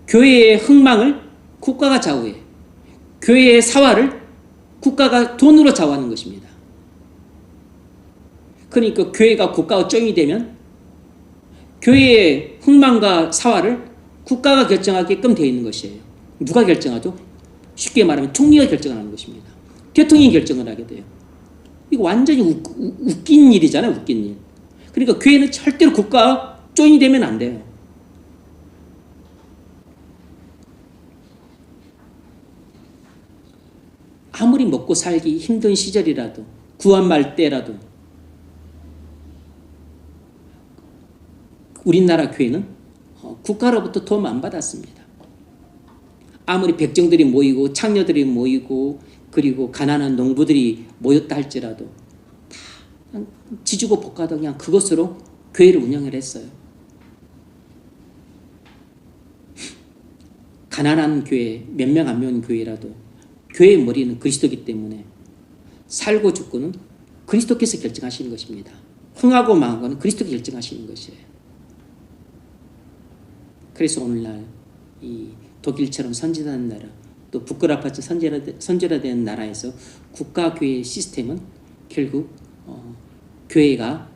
교회의 흥망을 국가가 좌우해. 교회의 사활을 국가가 돈으로 좌우하는 것입니다. 그러니까 교회가 국가와 조인이 되면 교회의 흥망과 사활을 국가가 결정하게끔 되어 있는 것이에요. 누가 결정하죠? 쉽게 말하면 총리가 결정하는 것입니다. 대통령이 결정을 하게 돼요. 이거 완전히 웃긴 일이잖아요. 웃긴 일. 그러니까 교회는 절대로 국가와 조인이 되면 안 돼요. 아무리 먹고 살기 힘든 시절이라도 구한말 때라도 우리나라 교회는 국가로부터 도움 안 받았습니다. 아무리 백정들이 모이고 창녀들이 모이고 그리고 가난한 농부들이 모였다 할지라도 다 지주고 볶아도 그냥 그것으로 교회를 운영을 했어요. 가난한 교회, 몇 명 안 모인 교회라도 교회의 머리는 그리스도이기 때문에 살고 죽고는 그리스도께서 결정하시는 것입니다. 흥하고 망한 것은 그리스도께서 결정하시는 것이에요. 그래서 오늘날 이 독일처럼 선진화된 나라, 또 북그라파처럼 선진화된 나라에서 국가교회 시스템은 결국 교회가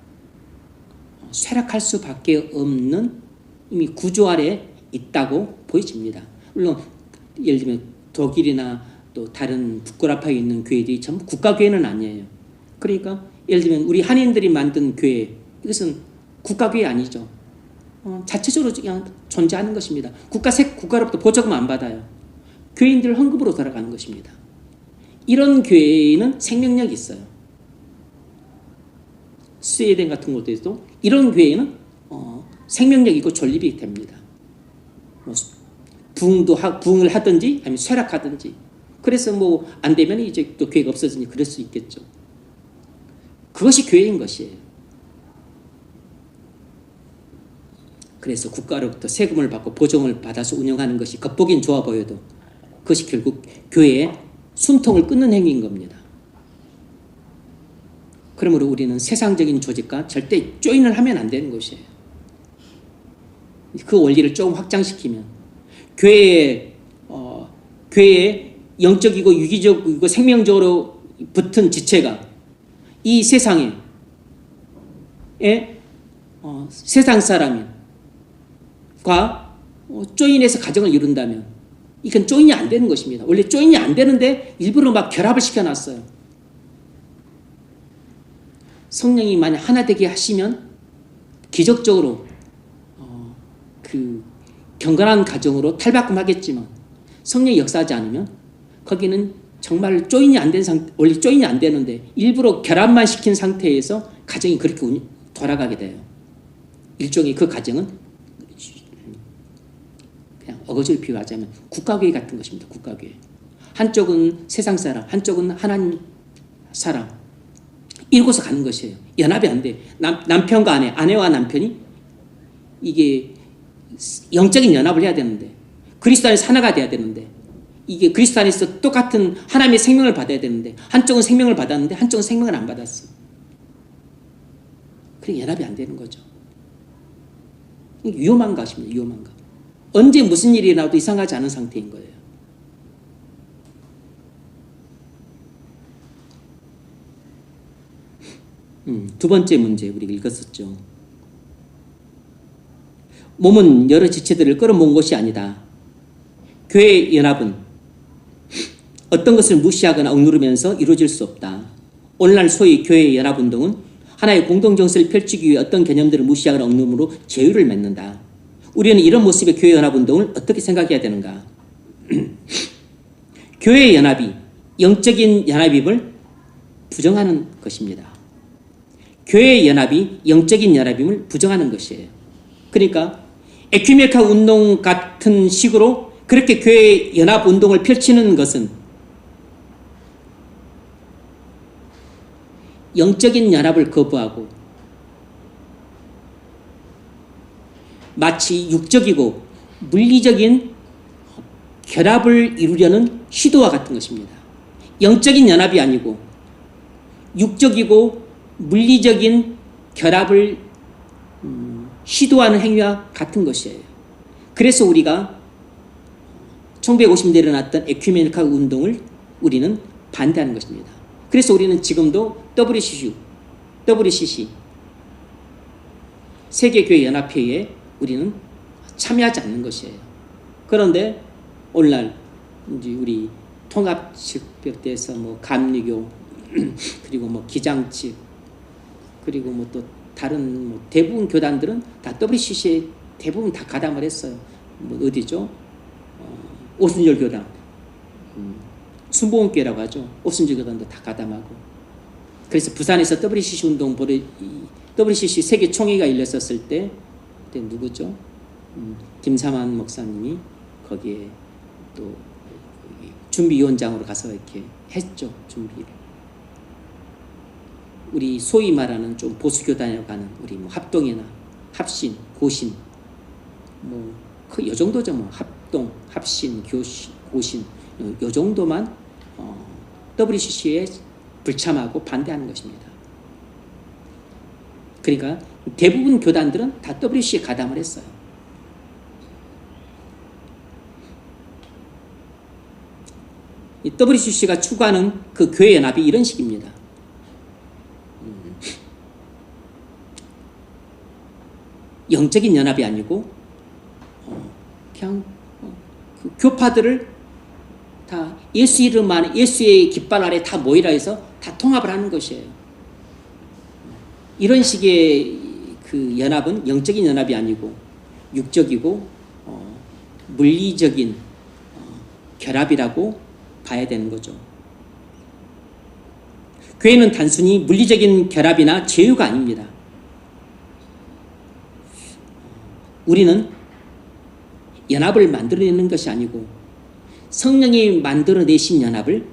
쇠락할 수밖에 없는 이미 구조 아래 있다고 보여집니다. 물론 예를 들면 독일이나 또 다른 북그라파에 있는 교회들이 전부 국가교회는 아니에요. 그러니까 예를 들면 우리 한인들이 만든 교회, 이것은 국가교회 아니죠. 자체적으로 그냥 존재하는 것입니다. 국가로부터 보조금 안 받아요. 교인들 헌금으로 돌아가는 것입니다. 이런 교회는 생명력이 있어요. 스웨덴 같은 곳에도 이런 교회는 생명력이 있고 존립이 됩니다. 부흥을 하든지 아니면 쇠락하든지. 그래서 뭐 안 되면 이제 또 교회가 없어지니 그럴 수 있겠죠. 그것이 교회인 것이에요. 그래서 국가로부터 세금을 받고 보조금을 받아서 운영하는 것이 겉보긴 좋아 보여도 그것이 결국 교회의 숨통을 끊는 행위인 겁니다. 그러므로 우리는 세상적인 조직과 절대 조인을 하면 안 되는 것이에요. 그 원리를 조금 확장시키면 교회의 영적이고 유기적이고 생명적으로 붙은 지체가 이 세상에 세상 사람과 조인해서 가정을 이룬다면 이건 조인이 안 되는 것입니다. 원래 조인이 안 되는데 일부러 막 결합을 시켜놨어요. 성령이 만약 하나 되게 하시면 기적적으로 그 경건한 가정으로 탈바꿈하겠지만 성령이 역사하지 않으면 거기는 정말 조인이 안 된 원래 조인이 안 되는데 일부러 결합만 시킨 상태에서 가정이 그렇게 돌아가게 돼요. 일종의 그 가정은 그냥 어거지로 비유하자면 국가교회 같은 것입니다. 국가교회. 한쪽은 세상 사람, 한쪽은 하나님 사람. 이러고서 가는 것이에요. 연합이 안 돼. 남편과 아내와 남편이 이게 영적인 연합을 해야 되는데 그리스도 안에서 하나가 돼야 되는데 이게 그리스도 안에서 똑같은 하나님의 생명을 받아야 되는데 한쪽은 생명을 받았는데 한쪽은 생명을 안 받았어. 그게 연합이 안 되는 거죠. 위험한 것입니다. 위험한 것. 언제 무슨 일이 나도 이상하지 않은 상태인 거예요. 두 번째 문제 우리가 읽었었죠. 몸은 여러 지체들을 끌어모은 것이 아니다. 교회의 연합은 어떤 것을 무시하거나 억누르면서 이루어질 수 없다. 오늘날 소위 교회의 연합운동은 하나의 공동정서를 펼치기 위해 어떤 개념들을 무시하거나 억누름으로 제휴를 맺는다. 우리는 이런 모습의 교회 연합운동을 어떻게 생각해야 되는가? 교회의 연합이 영적인 연합임을 부정하는 것입니다. 교회의 연합이 영적인 연합임을 부정하는 것이에요. 그러니까 에큐메니칼 운동 같은 식으로 그렇게 교회의 연합운동을 펼치는 것은 영적인 연합을 거부하고 마치 육적이고 물리적인 결합을 이루려는 시도와 같은 것입니다. 영적인 연합이 아니고 육적이고 물리적인 결합을 시도하는 행위와 같은 것이에요. 그래서 우리가 1950년대에 일어났던 에큐메니칼 운동을 우리는 반대하는 것입니다. 그래서 우리는 지금도 WCC 세계교회연합회에 우리는 참여하지 않는 것이에요. 그런데 오늘날 이제 우리 통합 측벽대에서 뭐 감리교 그리고 뭐 기장측 그리고 뭐 또 다른 뭐 대부분 교단들은 다 WCC에 대부분 다 가담을 했어요. 뭐 어디죠? 오순절 교단, 순복음교회라고 하죠. 오순절 교단도 다 가담하고. 그래서 부산에서 WCC 운동 WCC 세계 총회가 열렸었을 때 그때 누구죠? 김사만 목사님이 거기에 또 준비위원장으로 가서 이렇게 했죠. 준비를. 우리 소위 말하는 좀 보수교단이라고 하는 우리 뭐 합동이나 합신, 고신 요 정도죠. 뭐 합동, 합신, 교신, 고신 요 정도만 WCC에 불참하고 반대하는 것입니다. 그러니까 대부분 교단들은 다 WCC에 가담을 했어요. 이 WCC가 추구하는 그 교회 연합이 이런 식입니다. 영적인 연합이 아니고 그냥 그 교파들을 다 예수 이름 안에, 예수의 깃발 아래 다 모이라 해서 다 통합을 하는 것이에요. 이런 식의 그 연합은 영적인 연합이 아니고 육적이고 물리적인 결합이라고 봐야 되는 거죠. 교회는 단순히 물리적인 결합이나 제휴가 아닙니다. 우리는 연합을 만들어내는 것이 아니고 성령이 만들어내신 연합을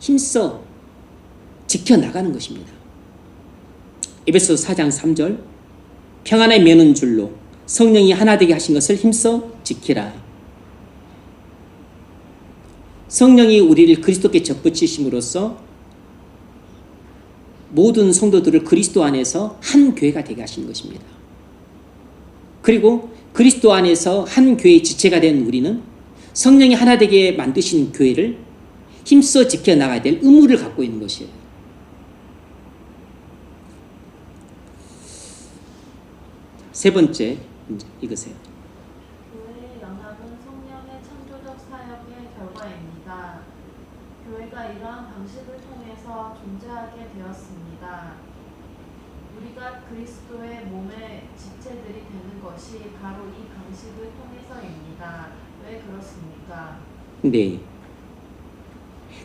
힘써 지켜나가는 것입니다. 에베소서 4장 3절 평안의 면은 줄로 성령이 하나 되게 하신 것을 힘써 지키라. 성령이 우리를 그리스도께 접붙이심으로써 모든 성도들을 그리스도 안에서 한 교회가 되게 하신 것입니다. 그리고 그리스도 안에서 한 교회의 지체가 된 우리는 성령이 하나 되게 만드신 교회를 힘써 지켜나가야 될 의무를 갖고 있는 것이에요. 세 번째 읽으세요.
교회의 연합은 성령의 창조적 사역의 결과입니다. 교회가 이러한 방식을 통해서 존재하게 되었습니다. 우리가 그리스도의 몸의 지체들이 되는 것이 바로 이 방식을 통해서입니다. 왜 그렇습니까?
네.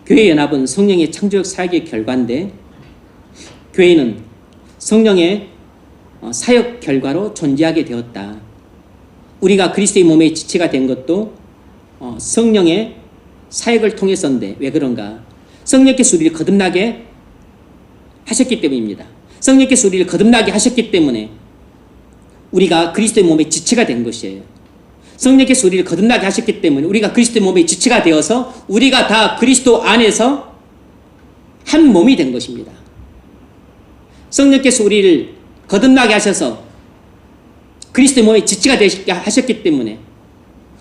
교회 연합은 성령의 창조적 사역의 결과인데 교회는 성령의 사역 결과로 존재하게 되었다. 우리가 그리스도의 몸의 지체가 된 것도 성령의 사역을 통해서인데 왜 그런가? 성령께서 우리를 거듭나게 하셨기 때문입니다. 성령께서 우리를 거듭나게 하셨기 때문에 우리가 그리스도의 몸의 지체가 된 것이에요. 성령께서 우리를 거듭나게 하셨기 때문에 우리가 그리스도의 몸의 지체가 되어서 우리가 다 그리스도 안에서 한 몸이 된 것입니다. 성령께서 우리를 거듭나게 하셔서 그리스도의 몸의 지체가 되게 하셨기 때문에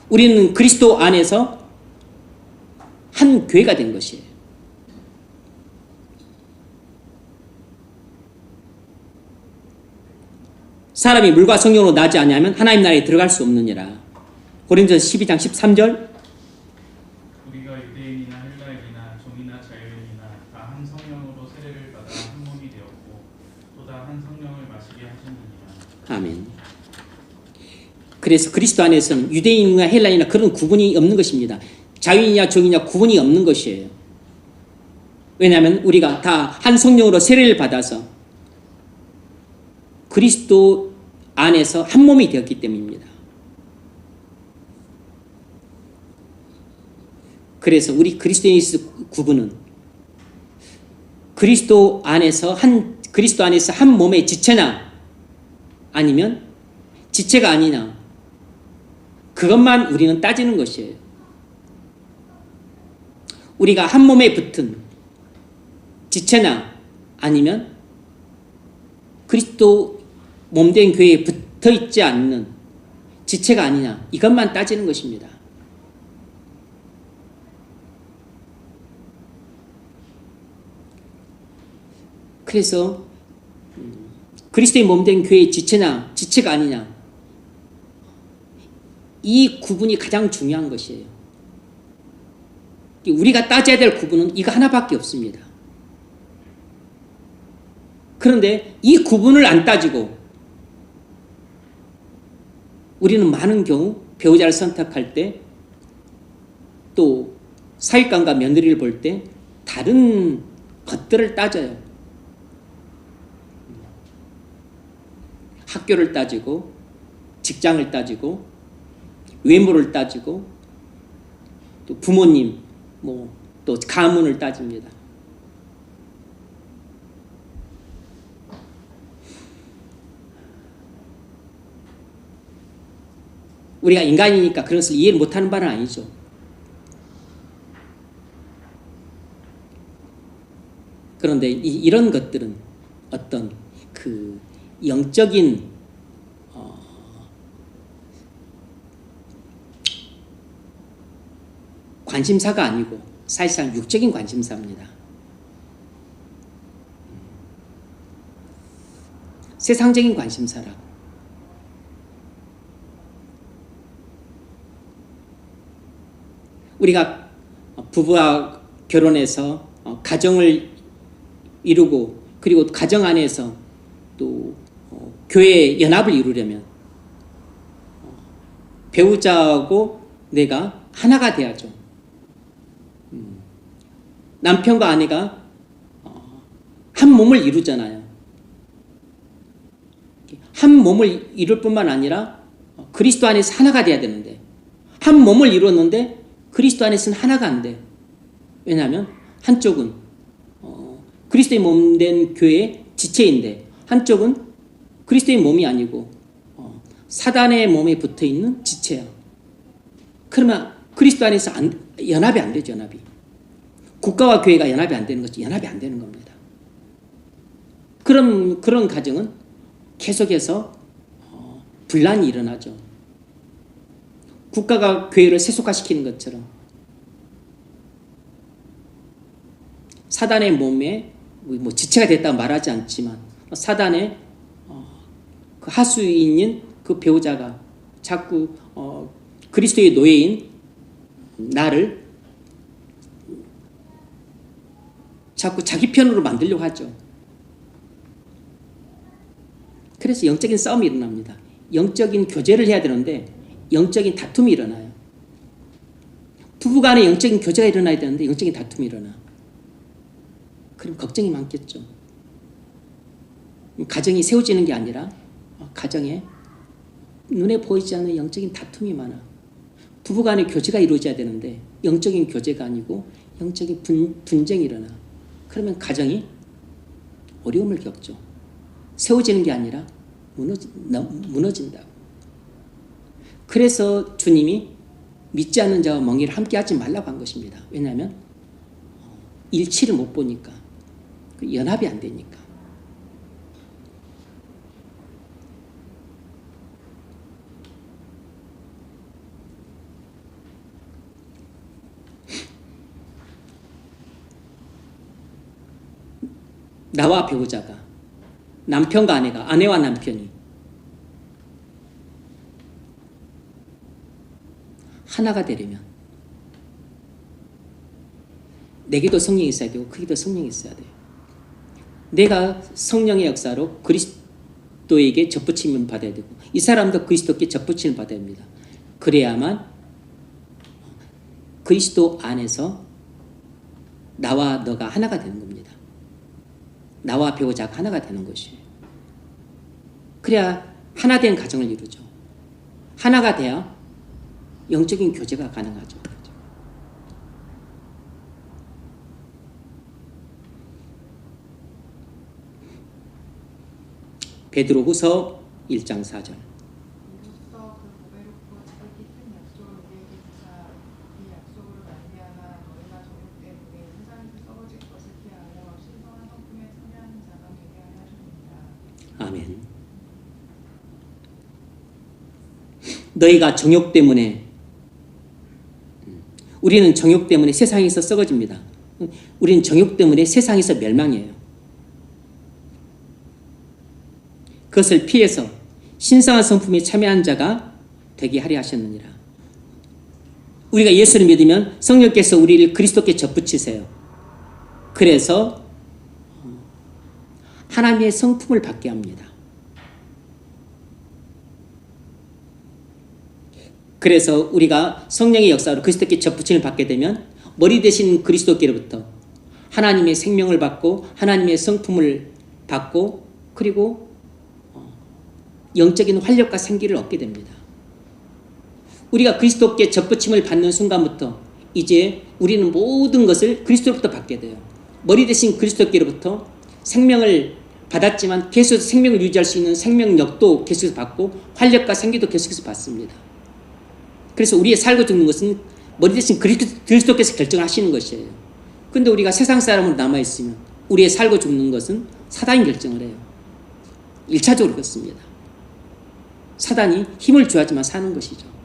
우리는 그리스도 안에서 한 교회가 된 것이에요. 사람이 물과 성령으로 나지 아니하면 하나님 나라에 들어갈 수 없느니라. 고린도서 12장 13절
우리가 유대인이나 헬라인이나 종이나 자유인이나 다 한 성령으로 세례를 받아 한 몸이 되었고 또 다 한 성령을 마시게 하셨느니라.
아멘. 그래서 그리스도 안에서는 유대인이나 헬라인이나 그런 구분이 없는 것입니다. 자유인이냐 종이냐 구분이 없는 것이에요. 왜냐하면 우리가 다 한 성령으로 세례를 받아서 그리스도 안에서 한 몸이 되었기 때문입니다. 그래서 우리 그리스도인의 구분은 그리스도 안에서 한 몸의 지체나 아니면 지체가 아니냐 그것만 우리는 따지는 것이에요. 우리가 한 몸에 붙은 지체나 아니면 그리스도 몸된 교회에 붙어 있지 않는 지체가 아니냐 이것만 따지는 것입니다. 그래서 그리스도의 몸된 교회의 지체나 지체가 아니냐 이 구분이 가장 중요한 것이에요. 우리가 따져야 될 구분은 이거 하나밖에 없습니다. 그런데 이 구분을 안 따지고 우리는 많은 경우 배우자를 선택할 때 또 사윗감과 며느리를 볼 때 다른 것들을 따져요. 학교를 따지고 직장을 따지고 외모를 따지고 또 부모님 뭐 또 가문을 따집니다. 우리가 인간이니까 그런 것을 이해를 못하는 바는 아니죠. 그런데 이런 것들은 어떤 그 영적인 관심사가 아니고 사실상 육적인 관심사입니다. 세상적인 관심사라고. 우리가 부부와 결혼해서 가정을 이루고 그리고 가정 안에서 또 교회 연합을 이루려면 배우자하고 내가 하나가 돼야죠. 남편과 아내가 한 몸을 이루잖아요. 한 몸을 이룰 뿐만 아니라 그리스도 안에서 하나가 돼야 되는데 한 몸을 이루었는데 그리스도 안에서는 하나가 안 돼. 왜냐하면 한쪽은 그리스도의 몸 된 교회의 지체인데 한쪽은 그리스도의 몸이 아니고 사단의 몸에 붙어있는 지체야. 그러면 그리스도 안에서 연합이 안 되죠. 연합이. 국가와 교회가 연합이 안 되는 거죠. 연합이 안 되는 겁니다. 그런 가정은 계속해서 분란이 일어나죠. 국가가 교회를 세속화시키는 것처럼 사단의 몸에 뭐 지체가 됐다고 말하지 않지만 사단의 그 하수인인 그 배우자가 자꾸 그리스도의 노예인 나를 자꾸 자기 편으로 만들려고 하죠. 그래서 영적인 싸움이 일어납니다. 영적인 교제를 해야 되는데 영적인 다툼이 일어나요. 부부간에 영적인 교제가 일어나야 되는데 영적인 다툼이 일어나. 그럼 걱정이 많겠죠. 가정이 세워지는 게 아니라 가정에 눈에 보이지 않는 영적인 다툼이 많아. 부부간의 교제가 이루어져야 되는데 영적인 교제가 아니고 영적인 분쟁이 일어나. 그러면 가정이 어려움을 겪죠. 세워지는 게 아니라 무너진다. 그래서 주님이 믿지 않는 자와 멍에를 함께 하지 말라고 한 것입니다. 왜냐하면 일치를 못 보니까 연합이 안 되니까. 나와 배우자가 남편과 아내가 아내와 남편이 하나가 되려면 내게도 성령이 있어야 되고 그에게도 성령이 있어야 돼요. 내가 성령의 역사로 그리스도에게 접붙임을 받아야 되고 이 사람도 그리스도께 접붙임을 받아야 합니다. 그래야만 그리스도 안에서 나와 너가 하나가 되는 겁니다. 나와 배우자가 하나가 되는 것이에요. 그래야 하나 된 가정을 이루죠. 하나가 돼야 영적인 교제가 가능하죠. 베드로후서 1장 4절.
이로써 그 보배롭고 지극히 큰 약속을 우리에게 주사 이 약속으로 말미암아 너희가 정욕 때문에 세상에서 썩어질 것을 피하여 신성한 성품에 참여하는 자가 되게 하려 하십니다.
아멘. 너희가 정욕 때문에 우리는 정욕 때문에 세상에서 썩어집니다. 우리는 정욕 때문에 세상에서 멸망해요. 그것을 피해서 신성한 성품에 참여한 자가 되게 하려 하셨느니라. 우리가 예수를 믿으면 성령께서 우리를 그리스도께 접붙이세요. 그래서 하나님의 성품을 받게 합니다. 그래서 우리가 성령의 역사로 그리스도께 접붙임을 받게 되면 머리 대신 그리스도께로부터 하나님의 생명을 받고 하나님의 성품을 받고 그리고 영적인 활력과 생기를 얻게 됩니다. 우리가 그리스도께 접붙임을 받는 순간부터 이제 우리는 모든 것을 그리스도로부터 받게 돼요. 머리 대신 그리스도께로부터 생명을 받았지만 계속해서 생명을 유지할 수 있는 생명력도 계속해서 받고 활력과 생기도 계속해서 받습니다. 그래서 우리의 살고 죽는 것은 머리 대신 그리스도께서 결정하시는 것이에요. 근데 우리가 세상 사람으로 남아있으면 우리의 살고 죽는 것은 사단이 결정을 해요. 1차적으로 그렇습니다. 사단이 힘을 줘야지만 사는 것이죠.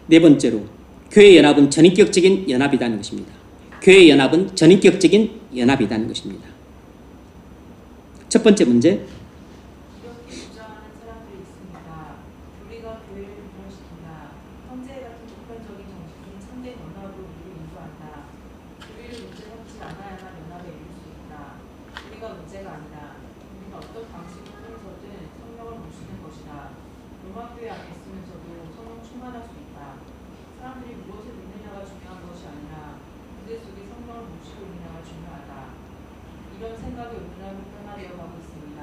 네 번째로 교회 연합은 전인격적인 연합이라는 것입니다. 교회 연합은 전인격적인 연합이라는 것입니다. 첫 번째 문제,
이렇게 주장하는 사람들이 있습니다. 우리가 교회를 분열시킨다. 형제 같은 보편적인 정신이 참된 연합으로 우리를 인도한다. 우리를 문제 삼지 않아야만 연합에 이룰 수 있다. 우리가 문제가 아니다. 우리는 어떤 방식을 통해서든 성령을 모시는 것이다. 로마교회 안에 있으면서도 성령 충만할 수 있다. 사람들이 무엇을 믿느냐가 중요한 것이 아니라 그들 속에 성령을 모시고 있느냐가 중요하다. 이런 생각이 오늘날 변화되어 가고 있습니다.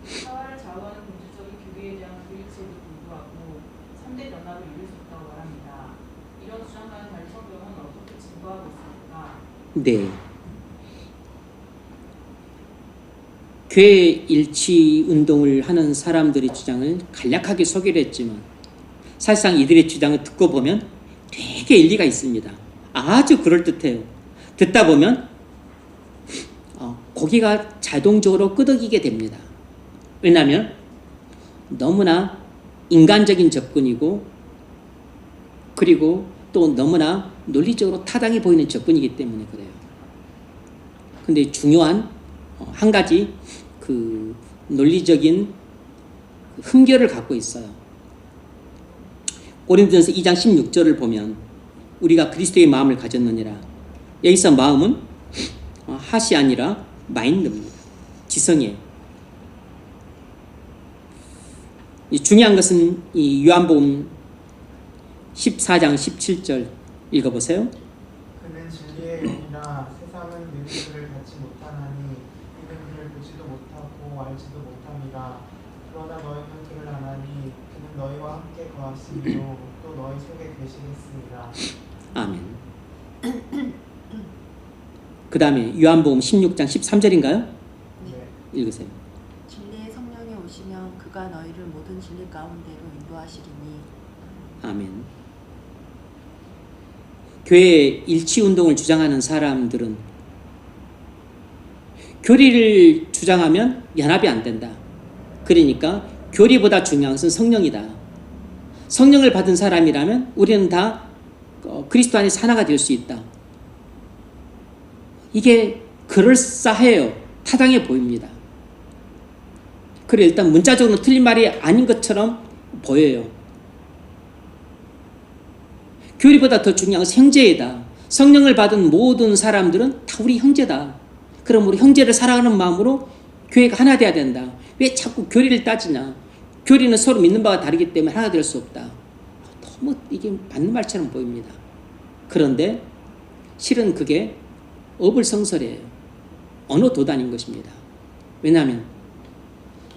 사활을 좌우하는 본질적인 교회에 대한 불일치에도 불구하고 3대 연합을 이룰 수 있다고 말합니다. 이런 주장과는 달리 성경은 어떻게 증거하고 있습니까?
네. 교회 일치 운동을 하는 사람들의 주장을 간략하게 소개를 했지만 사실상 이들의 주장을 듣고 보면 되게 일리가 있습니다. 아주 그럴듯해요. 듣다 보면 고기가 자동적으로 끄덕이게 됩니다. 왜냐하면 너무나 인간적인 접근이고 그리고 또 너무나 논리적으로 타당해 보이는 접근이기 때문에 그래요. 근데 중요한 한 가지 그 논리적인 흠결을 갖고 있어요. 고린도전서 2장 16절을 보면 우리가 그리스도의 마음을 가졌느니라. 여기서 마음은 핫이 아니라 마인드입니다. 지성이에요. 중요한 것은 이 요한복음 14장 17절 읽어보세요.
그는 진리의 영이라 세상은 능히 그를 받지 못하나니 이는 그를 보지도 못하고 알지도 못합니다. 그러나 너희는 그를 아나니 그는 너희와 함께 거하시며 또 너희 속에 계시겠습니다.
아멘. 그 다음에 요한복음 16장 13절인가요?
네.
읽으세요.
진리의 성령이 오시면 그가 너희를 모든 진리 가운데로 인도하시리니.
아멘. 교회 일치운동을 주장하는 사람들은 교리를 주장하면 연합이 안 된다. 그러니까 교리보다 중요한 것은 성령이다. 성령을 받은 사람이라면 우리는 다 그리스도 안에서 하나가 될 수 있다. 이게 그럴싸해요. 타당해 보입니다. 그래 일단 문자적으로 틀린 말이 아닌 것처럼 보여요. 교리보다 더 중요한 것은 형제이다. 성령을 받은 모든 사람들은 다 우리 형제다. 그럼 우리 형제를 사랑하는 마음으로 교회가 하나 돼야 된다. 왜 자꾸 교리를 따지냐. 교리는 서로 믿는 바가 다르기 때문에 하나 될 수 없다. 너무 이게 맞는 말처럼 보입니다. 그런데 실은 그게 어불성설이에요. 언어 도단인 것입니다. 왜냐하면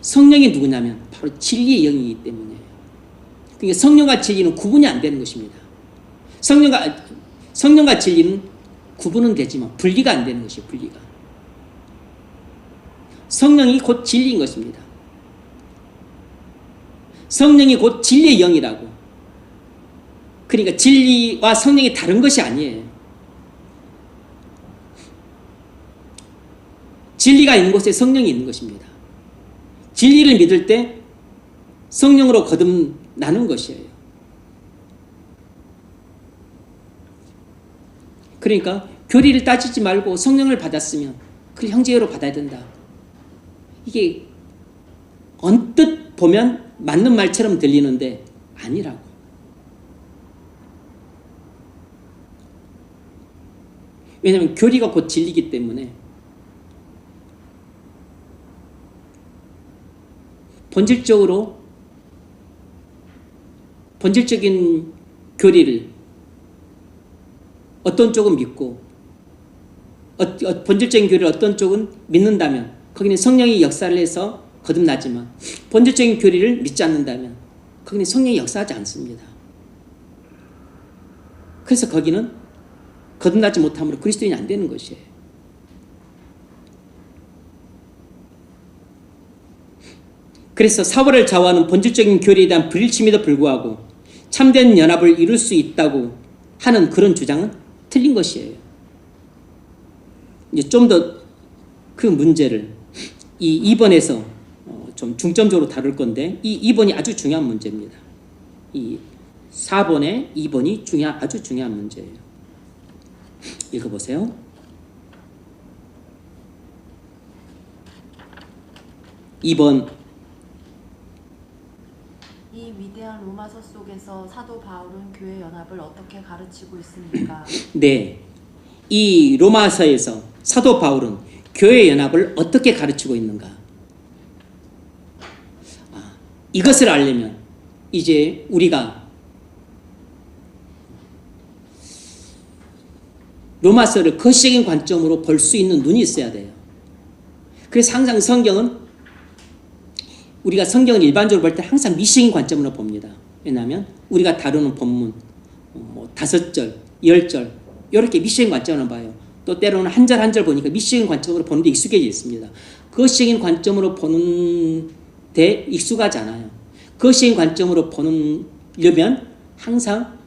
성령이 누구냐면 바로 진리의 영이기 때문이에요. 그러니까 성령과 진리는 구분이 안 되는 것입니다. 성령과 진리는 구분은 되지만 분리가 안 되는 것이에요. 분리가. 성령이 곧 진리인 것입니다. 성령이 곧 진리의 영이라고. 그러니까 진리와 성령이 다른 것이 아니에요. 진리가 있는 곳에 성령이 있는 것입니다. 진리를 믿을 때 성령으로 거듭나는 것이에요. 그러니까 교리를 따지지 말고 성령을 받았으면 그걸 형제로 받아야 된다. 이게 언뜻 보면 맞는 말처럼 들리는데 아니라고. 왜냐하면 교리가 곧 진리이기 때문에 본질적인 교리를 어떤 쪽은 믿고 본질적인 교리를 어떤 쪽은 믿는다면 거기는 성령이 역사를 해서 거듭나지만 본질적인 교리를 믿지 않는다면 거기는 성령이 역사하지 않습니다. 그래서 거기는 거듭나지 못함으로 그리스도인이 안 되는 것이에요. 그래서 사월을 좌우하는 본질적인 교리에 대한 불일침에도 불구하고 참된 연합을 이룰 수 있다고 하는 그런 주장은 틀린 것이에요. 이제 좀 더 그 문제를 이 2번에서 좀 중점적으로 다룰 건데 이 2번이 아주 중요한 문제입니다. 이 4번에 2번이 아주 중요한 문제예요. 읽어보세요. 이
위대한 로마서 속에서 사도 바울은 교회 연합을 어떻게 가르치고 있습니까?
네, 이 로마서에서 사도 바울은 교회 연합을 어떻게 가르치고 있는가? 이것을 알려면 이제 우리가 로마서를 거시적인 관점으로 볼 수 있는 눈이 있어야 돼요. 그래서 항상 우리가 성경을 일반적으로 볼 때 항상 미시적인 관점으로 봅니다. 왜냐하면 우리가 다루는 본문 5절, 10절 이렇게 미시적인 관점으로 봐요. 또 때로는 한 절 한 절 보니까 미시적인 관점으로 보는데 익숙해져 있습니다. 거시적인 관점으로 보는데 익숙하지 않아요. 거시적인 관점으로 보려면 항상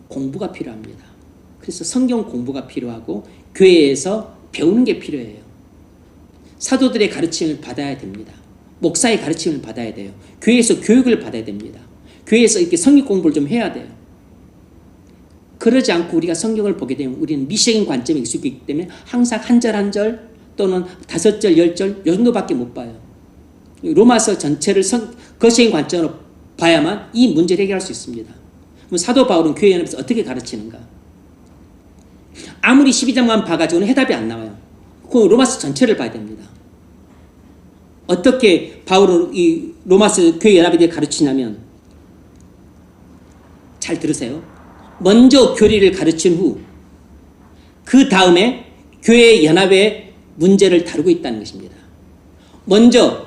공부가 필요합니다. 그래서 성경 공부가 필요하고 교회에서 배우는 게 필요해요. 사도들의 가르침을 받아야 됩니다. 목사의 가르침을 받아야 돼요. 교회에서 교육을 받아야 됩니다. 교회에서 이렇게 성경 공부를 좀 해야 돼요. 그러지 않고 우리가 성경을 보게 되면 우리는 미시적인 관점에 익숙하기 때문에 항상 한 절 한 절 또는 5절, 10절 이 정도밖에 못 봐요. 로마서 전체를 거시적인 관점으로 봐야만 이 문제를 해결할 수 있습니다. 그럼 사도 바울은 교회 연합에서 어떻게 가르치는가? 아무리 12장만 봐가지고는 해답이 안 나와요. 그 로마서 전체를 봐야 됩니다. 어떻게 바울은 이 로마서 교회 연합에 대해 가르치냐면 잘 들으세요. 먼저 교리를 가르친 후 그 다음에 교회 연합의 문제를 다루고 있다는 것입니다. 먼저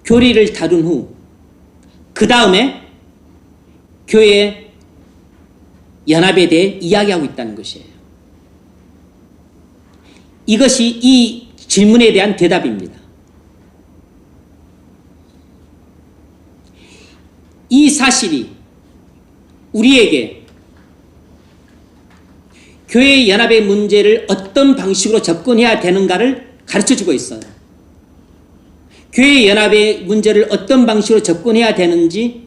교리를 다룬 후 그 다음에 교회 연합에 대해 이야기하고 있다는 것이에요. 이것이 이 질문에 대한 대답입니다. 이 사실이 우리에게 교회 연합의 문제를 어떤 방식으로 접근해야 되는가를 가르쳐주고 있어요. 교회 연합의 문제를 어떤 방식으로 접근해야 되는지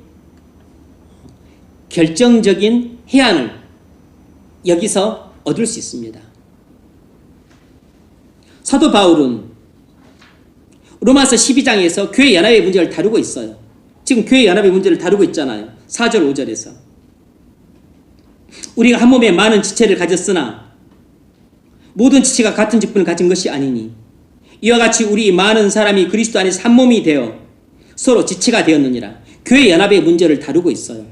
결정적인 해안을 여기서 얻을 수 있습니다. 사도 바울은 로마서 12장에서 교회 연합의 문제를 다루고 있어요. 지금 교회 연합의 문제를 다루고 있잖아요. 4절 5절에서 우리가 한 몸에 많은 지체를 가졌으나 모든 지체가 같은 직분을 가진 것이 아니니 이와 같이 우리 많은 사람이 그리스도 안에서 한 몸이 되어 서로 지체가 되었느니라. 교회 연합의 문제를 다루고 있어요.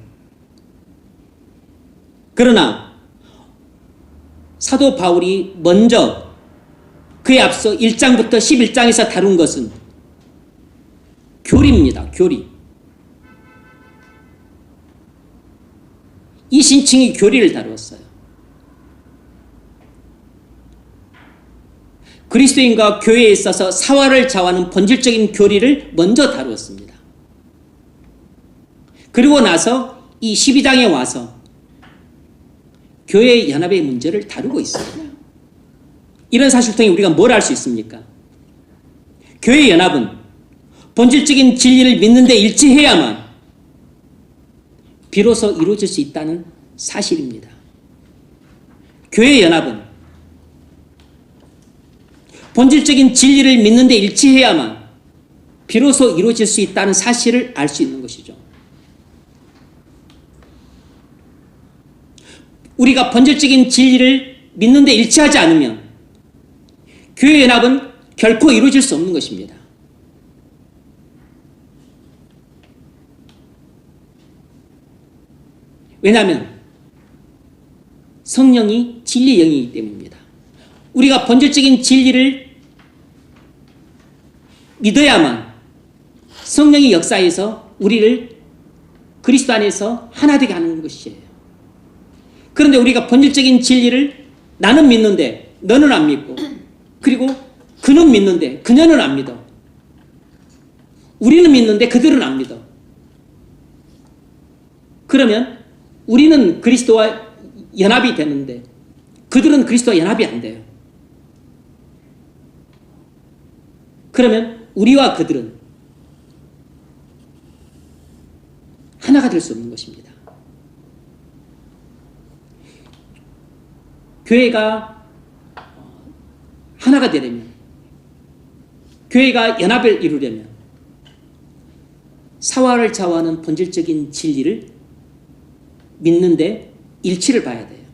그러나 사도 바울이 먼저 그에 앞서 1장부터 11장에서 다룬 것은 교리입니다. 교리. 이 신칭이 교리를 다루었어요. 그리스도인과 교회에 있어서 사활을 좌우하는 본질적인 교리를 먼저 다루었습니다. 그리고 나서 이 12장에 와서 교회 연합의 문제를 다루고 있습니다. 이런 사실을 통해 우리가 뭘 알 수 있습니까? 교회 연합은 본질적인 진리를 믿는데 일치해야만 비로소 이루어질 수 있다는 사실입니다. 교회 연합은 본질적인 진리를 믿는데 일치해야만 비로소 이루어질 수 있다는 사실을 알 수 있는 것이죠. 우리가 본질적인 진리를 믿는데 일치하지 않으면 교회 연합은 결코 이루어질 수 없는 것입니다. 왜냐하면 성령이 진리의 영이기 때문입니다. 우리가 본질적인 진리를 믿어야만 성령의 역사에서 우리를 그리스도 안에서 하나 되게 하는 것이에요. 그런데 우리가 본질적인 진리를 나는 믿는데 너는 안 믿고, 그리고 그는 믿는데 그녀는 안 믿어. 우리는 믿는데 그들은 안 믿어. 그러면 우리는 그리스도와 연합이 되는데 그들은 그리스도와 연합이 안 돼요. 그러면 우리와 그들은 하나가 될 수 없는 것입니다. 교회가 하나가 되려면, 교회가 연합을 이루려면 사화를 좌우하는 본질적인 진리를 믿는데 일치를 봐야 돼요.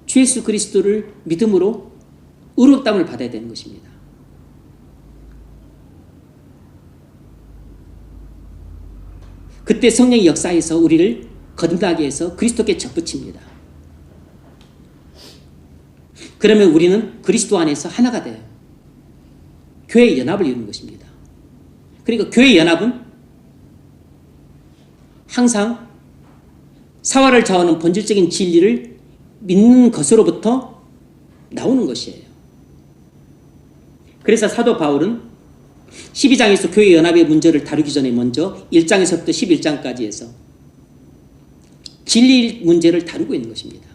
주 예수 그리스도를 믿음으로 의롭다함을 받아야 되는 것입니다. 그때 성령의 역사에서 우리를 거듭나게 해서 그리스도께 접붙입니다. 그러면 우리는 그리스도 안에서 하나가 돼요. 교회의 연합을 이루는 것입니다. 그러니까 교회의 연합은 항상 사화를 좌우하는 본질적인 진리를 믿는 것으로부터 나오는 것이에요. 그래서 사도 바울은 12장에서 교회 연합의 문제를 다루기 전에 먼저 1장에서부터 11장까지 해서 진리 문제를 다루고 있는 것입니다.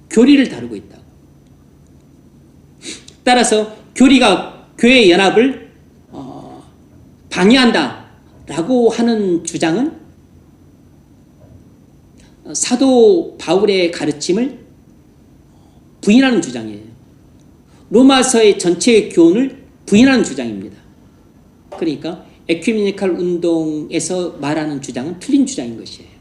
교리를 다루고 있다고. 따라서 교리가 교회의 연합을 방해한다라고 하는 주장은 사도 바울의 가르침을 부인하는 주장이에요. 로마서의 전체의 교훈을 부인하는 주장입니다. 그러니까 에큐메니칼 운동에서 말하는 주장은 틀린 주장인 것이에요.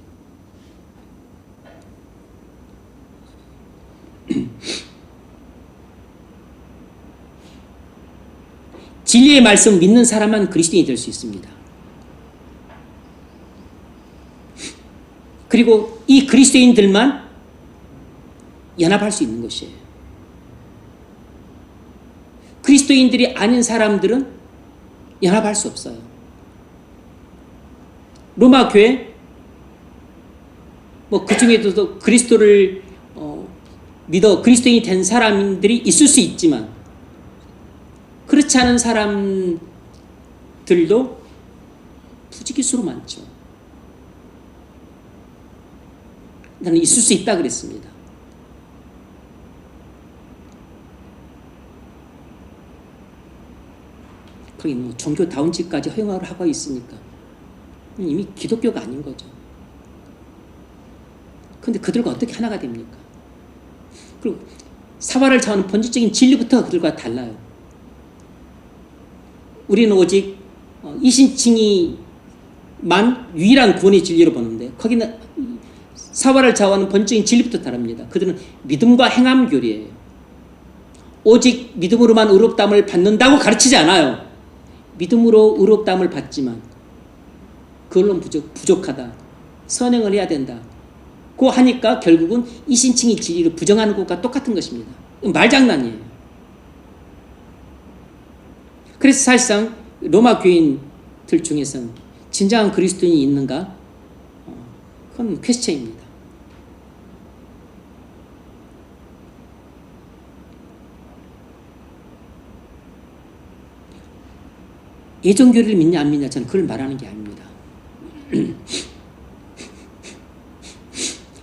진리의 말씀 믿는 사람만 그리스도인이 될 수 있습니다. 그리고 이 그리스도인들만 연합할 수 있는 것이에요. 그리스도인들이 아닌 사람들은 연합할 수 없어요. 로마 교회, 그 중에도 그리스도를 믿어 그리스도인이 된 사람들이 있을 수 있지만 그렇지 않은 사람들도 부지기수로 많죠. 나는 있을 수 있다 그랬습니다. 거기 종교다운 짓까지 허용을 하고 있으니까 이미 기독교가 아닌 거죠. 그런데 그들과 어떻게 하나가 됩니까? 그리고 사화를 좌우하는 본질적인 진리부터 그들과 달라요. 우리는 오직 이신칭이만 유일한 구원의 진리로 보는데 거기는 사화를 좌우하는 본질적인 진리부터 다릅니다. 그들은 믿음과 행함 교리예요. 오직 믿음으로만 의롭다함을 받는다고 가르치지 않아요. 믿음으로 의롭다함을 받지만 그걸로 부족하다. 선행을 해야 된다. 고 하니까 결국은 이신칭의 진리를 부정하는 것과 똑같은 것입니다. 말장난이에요. 그래서 사실상 로마 교인들 중에서는 진정한 그리스도인이 있는가? 그건 퀘스천입니다. 예정교리를 믿냐 안 믿냐 저는 그걸 말하는 게 아닙니다.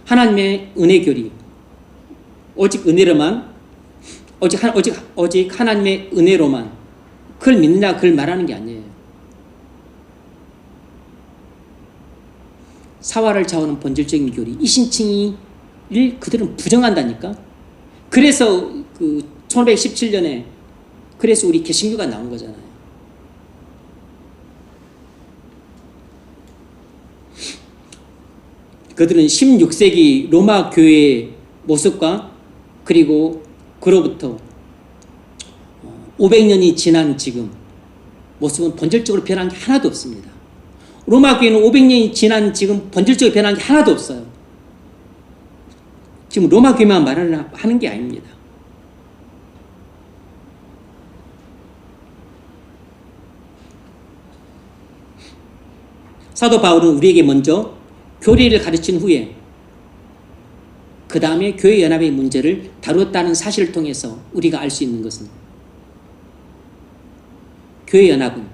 하나님의 은혜교리, 오직 은혜로만, 오직 하나님의 은혜로만 그걸 믿느냐 그걸 말하는 게 아니에요. 사화를 좌우하는 본질적인 교리, 이신칭이를 그들은 부정한다니까. 그래서 1517년에 그래서 우리 개신교가 나온 거잖아요. 그들은 16세기 로마 교회의 모습과 그리고 그로부터 500년이 지난 지금 모습은 본질적으로 변한 게 하나도 없습니다. 로마 교회는 500년이 지난 지금 본질적으로 변한 게 하나도 없어요. 지금 로마 교회만 말을 하는 게 아닙니다. 사도 바울은 우리에게 먼저 교리를 가르친 후에 그 다음에 교회 연합의 문제를 다뤘다는 사실을 통해서 우리가 알 수 있는 것은 교회 연합은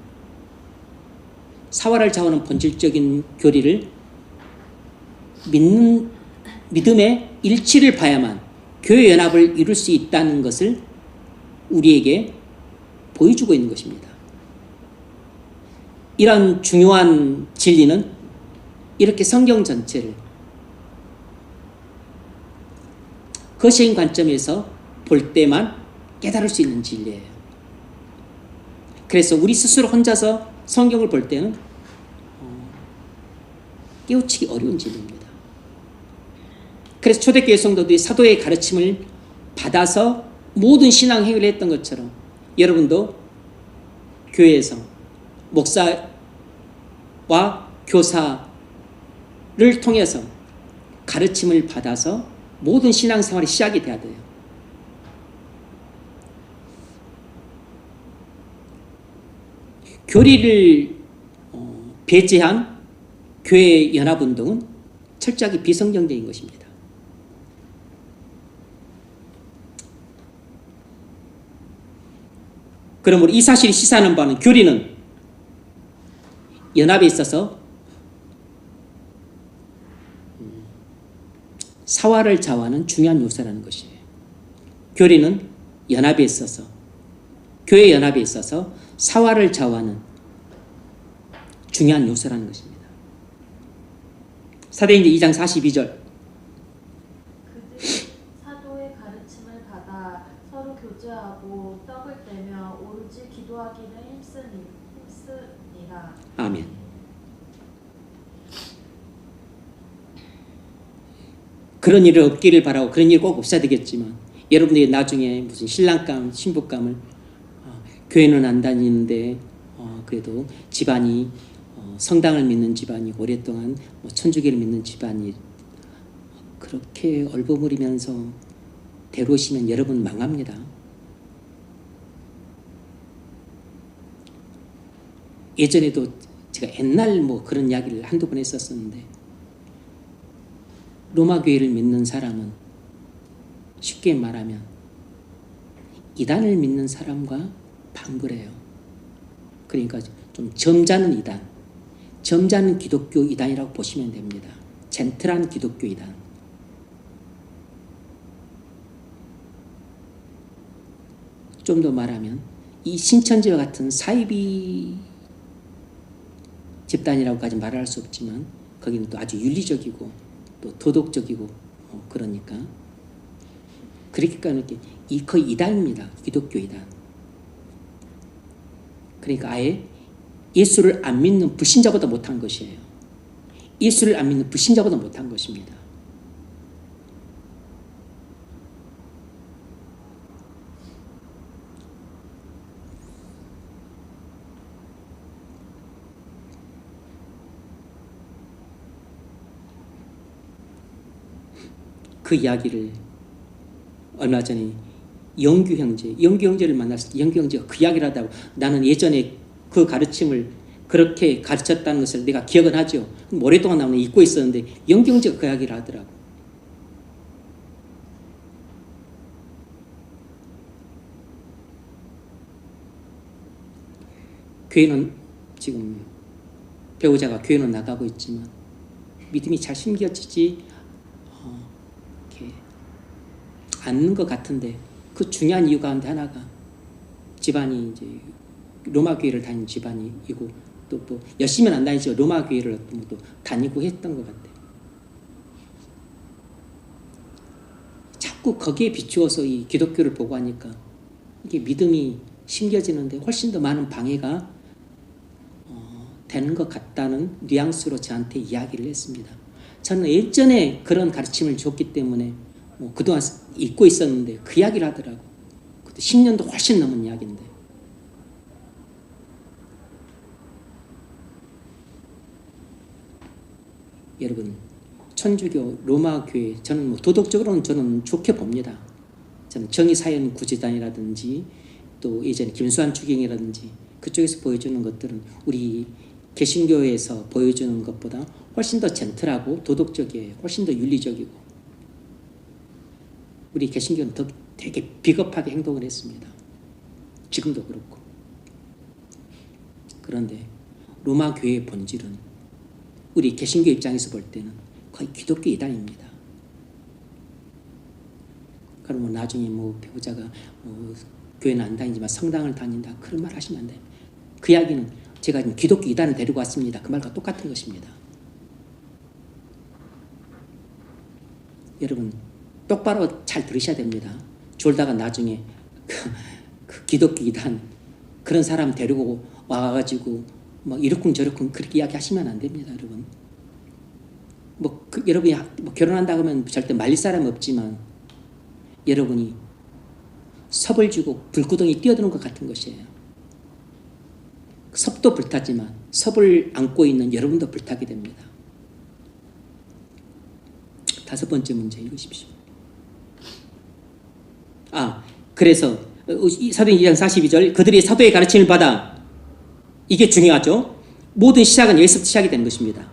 사활을 좌우하는 본질적인 교리를 믿음의 일치를 봐야만 교회 연합을 이룰 수 있다는 것을 우리에게 보여주고 있는 것입니다. 이런 중요한 진리는 이렇게 성경 전체를 거시인 관점에서 볼 때만 깨달을 수 있는 진리예요. 그래서 우리 스스로 혼자서 성경을 볼 때는 깨우치기 어려운 진리입니다. 그래서 초대교회 성도들이 사도의 가르침을 받아서 모든 신앙 행위를 했던 것처럼 여러분도 교회에서 목사와 교사를 통해서 가르침을 받아서 모든 신앙생활이 시작이 돼야 돼요. 교리를 배제한 교회 연합운동은 철저하게 비성경적인 것입니다. 그러므로 이 사실이 시사하는 바는 교리는 연합에 있어서 사활을 좌우하는 중요한 요소라는 것이에요. 교리는 연합에 있어서 교회 연합에 있어서 사활을 좌우하는 중요한 요소라는 것입니다. 사도행전 2장 42절
그들이 사도의 가르침을 받아 서로 교제하고 떡을 떼며 오로지 기도하기를 힘쓰니라.
아멘. 그런 일이 없기를 바라고 그런 일이 꼭 없어야 되겠지만 여러분들이 나중에 무슨 신랑감, 신부감을 교회는 안 다니는데 그래도 집안이 성당을 믿는 집안이 오랫동안 천주교를 믿는 집안이 그렇게 얼버무리면서 데려오시면 여러분 망합니다. 예전에도 제가 옛날 그런 이야기를 한두 번 했었었는데 로마 교회를 믿는 사람은 쉽게 말하면 이단을 믿는 사람과 반거래요. 그러니까 좀 점잖은 이단, 점잖은 기독교 이단이라고 보시면 됩니다. 젠틀한 기독교 이단. 좀 더 말하면 이 신천지와 같은 사이비 집단이라고까지 말할 수 없지만 거기는 또 아주 윤리적이고 또 도덕적이고 그러니까 그렇게 거의 이단입니다. 기독교 이단. 그러니까 아예 예수를 안 믿는 불신자보다 못한 것이에요. 예수를 안 믿는 불신자보다 못한 것입니다. 그 이야기를 얼마 전에 영규 형제를 만났을 때 영규 형제가 그 이야기를 하다고 나는 예전에 그 가르침을 그렇게 가르쳤다는 것을 내가 기억은 하죠. 오랫동안 나는 잊고 있었는데 영규 형제가 그 이야기를 하더라고. 교회는 지금 배우자가 교회는 나가고 있지만 믿음이 잘 심겨지지 이렇게 않는 것 같은데 그 중요한 이유 가운데 하나가 집안이 이제 로마 교회를 다니는 집안이고 또 열심히는 안 다니죠. 로마 교회를 또 다니고 했던 것 같아요. 자꾸 거기에 비추어서 이 기독교를 보고 하니까 이게 믿음이 심겨지는데 훨씬 더 많은 방해가 되는 것 같다는 뉘앙스로 저한테 이야기를 했습니다. 저는 예전에 그런 가르침을 줬기 때문에 그동안 잊고 있었는데 그 이야기를 하더라고. 그때 10년도 훨씬 넘은 이야기인데. 여러분, 천주교 로마 교회, 저는 뭐 도덕적으로는 저는 좋게 봅니다. 저는 정의사연 구제단이라든지 또 예전에 김수환 추경이라든지 그쪽에서 보여주는 것들은 우리 개신교에서 보여주는 것보다 훨씬 더 젠틀하고 도덕적이에요. 훨씬 더 윤리적이고. 우리 개신교는 더 되게 비겁하게 행동을 했습니다. 지금도 그렇고. 그런데 로마 교회의 본질은 우리 개신교 입장에서 볼 때는 거의 기독교 이단입니다. 그러면 나중에 뭐 배우자가 교회는 안 다니지만 성당을 다닌다 그런 말 하시면 안 돼요. 그 이야기는 제가 지금 기독교 이단을 데리고 왔습니다. 그 말과 똑같은 것입니다. 여러분 똑바로 잘 들으셔야 됩니다. 졸다가 나중에 그 기독교 이단 그런 사람 데리고 와가지고 막 이러쿵저러쿵 그렇게 이야기하시면 안 됩니다, 여러분. 여러분이 뭐 결혼한다고 하면 절대 말릴 사람 없지만 여러분이 섭을 주고 불구덩이 뛰어드는 것 같은 것이에요. 섭도 불타지만 섭을 안고 있는 여러분도 불타게 됩니다. 5번째 문제 읽으십시오. 그래서 사도행 2장 42절 그들이 사도의 가르침을 받아, 이게 중요하죠. 모든 시작은 여기서부터 시작이 되는 것입니다.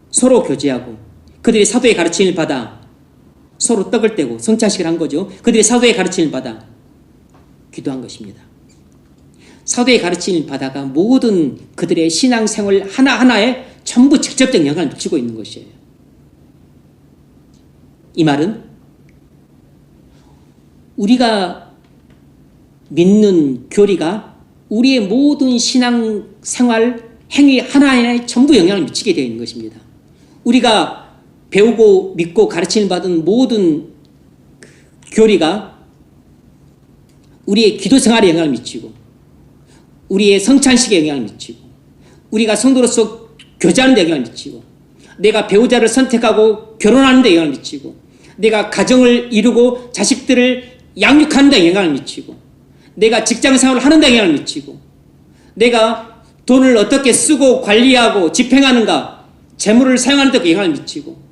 서로 교제하고 그들이 사도의 가르침을 받아 서로 떡을 떼고 성찬식을 한 거죠. 그들이 사도의 가르침을 받아 기도한 것입니다. 사도의 가르침을 받아가 모든 그들의 신앙생활 하나하나에 전부 직접적 영향을 미치고 있는 것이에요. 이 말은 우리가 믿는 교리가 우리의 모든 신앙생활 행위 하나하나에 전부 영향을 미치게 되어 있는 것입니다. 우리가 배우고 믿고 가르침을 받은 모든 교리가 우리의 기도 생활에 영향을 미치고 우리의 성찬식에 영향을 미치고 우리가 성도로서 교제하는 데 영향을 미치고 내가 배우자를 선택하고 결혼하는 데 영향을 미치고 내가 가정을 이루고 자식들을 양육하는 데 영향을 미치고 내가 직장생활을 하는 데 영향을 미치고 내가 돈을 어떻게 쓰고 관리하고 집행하는가 재물을 사용하는 데 영향을 미치고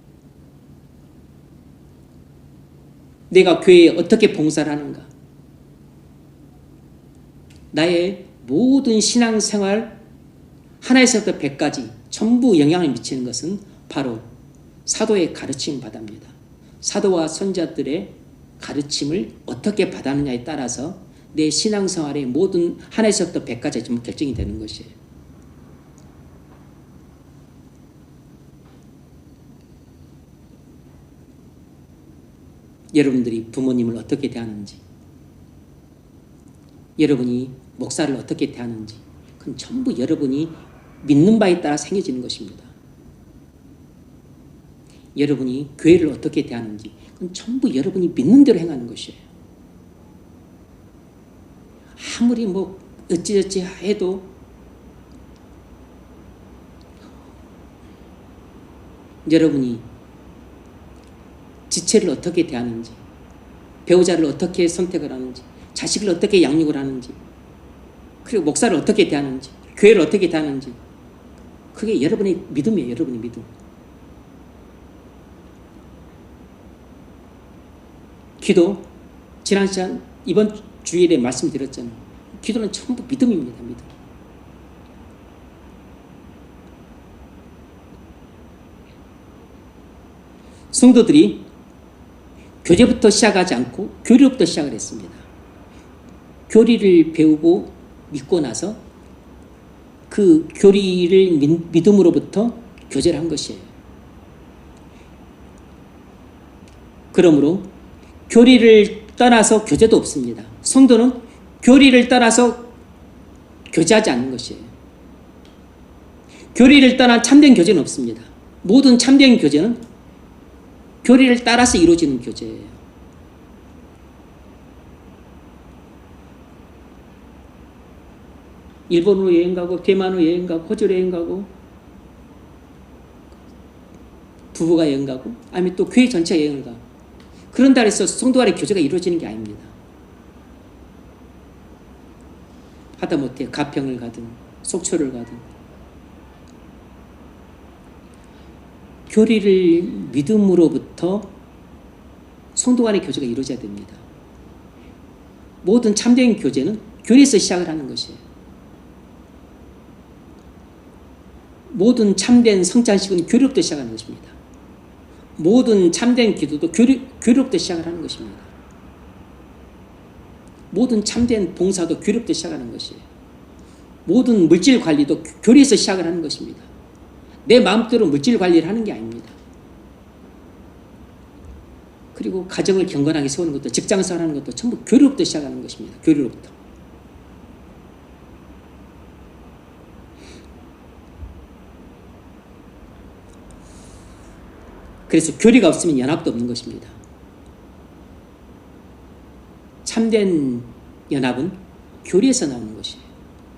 내가 교회에 어떻게 봉사를 하는가 나의 모든 신앙생활 하나에서부터 100까지 전부 영향을 미치는 것은 바로 사도의 가르침을 받습니다. 사도와 선자들의 가르침을 어떻게 받았느냐에 따라서 내 신앙생활의 모든 하나에서부터 100까지 전부 결정이 되는 것이에요. 여러분들이 부모님을 어떻게 대하는지, 여러분이 목사를 어떻게 대하는지, 그건 전부 여러분이 믿는 바에 따라 생겨지는 것입니다. 여러분이 교회를 어떻게 대하는지, 그건 전부 여러분이 믿는 대로 행하는 것이에요. 아무리 뭐 어찌저찌 해도 여러분이 지체를 어떻게 대하는지, 배우자를 어떻게 선택을 하는지, 자식을 어떻게 양육을 하는지, 그리고 목사를 어떻게 대하는지, 교회를 어떻게 대하는지, 그게 여러분의 믿음이에요. 여러분의 믿음. 기도, 지난 시간 이번 주일에 말씀드렸잖아요. 기도는 전부 믿음입니다. 믿음. 성도들이 교제부터 시작하지 않고 교리로부터 시작을 했습니다. 교리를 배우고 믿고 나서 그 교리를 믿음으로부터 교제를 한 것이에요. 그러므로 교리를 떠나서 교제도 없습니다. 성도는 교리를 떠나서 교제하지 않는 것이에요. 교리를 떠난 참된 교제는 없습니다. 모든 참된 교제는 교리를 따라서 이루어지는 교제예요. 일본으로 여행 가고 대만으로 여행 가고 호주로 여행 가고 부부가 여행 가고 아니면 또 교회 전체가 여행을 가고 그런다 해서 성도 간의 교제가 이루어지는 게 아닙니다. 하다못해 가평을 가든 속초를 가든 교리를 믿음으로부터 성도 간의 교제가 이루어져야 됩니다. 모든 참된 교제는 교리에서 시작을 하는 것이에요. 모든 참된 성찬식은 교리로부터 시작하는 것입니다. 모든 참된 기도도 교리로부터 시작을 하는 것입니다. 모든 참된 봉사도 교리로부터 시작하는 것이에요. 모든 물질 관리도 교리에서 시작을 하는 것입니다. 내 마음대로 물질 관리를 하는 게 아닙니다. 그리고 가정을 경건하게 세우는 것도, 직장생활 하는 것도 전부 교리로부터 시작하는 것입니다. 교리로부터. 그래서 교리가 없으면 연합도 없는 것입니다. 참된 연합은 교리에서 나오는 것이에요.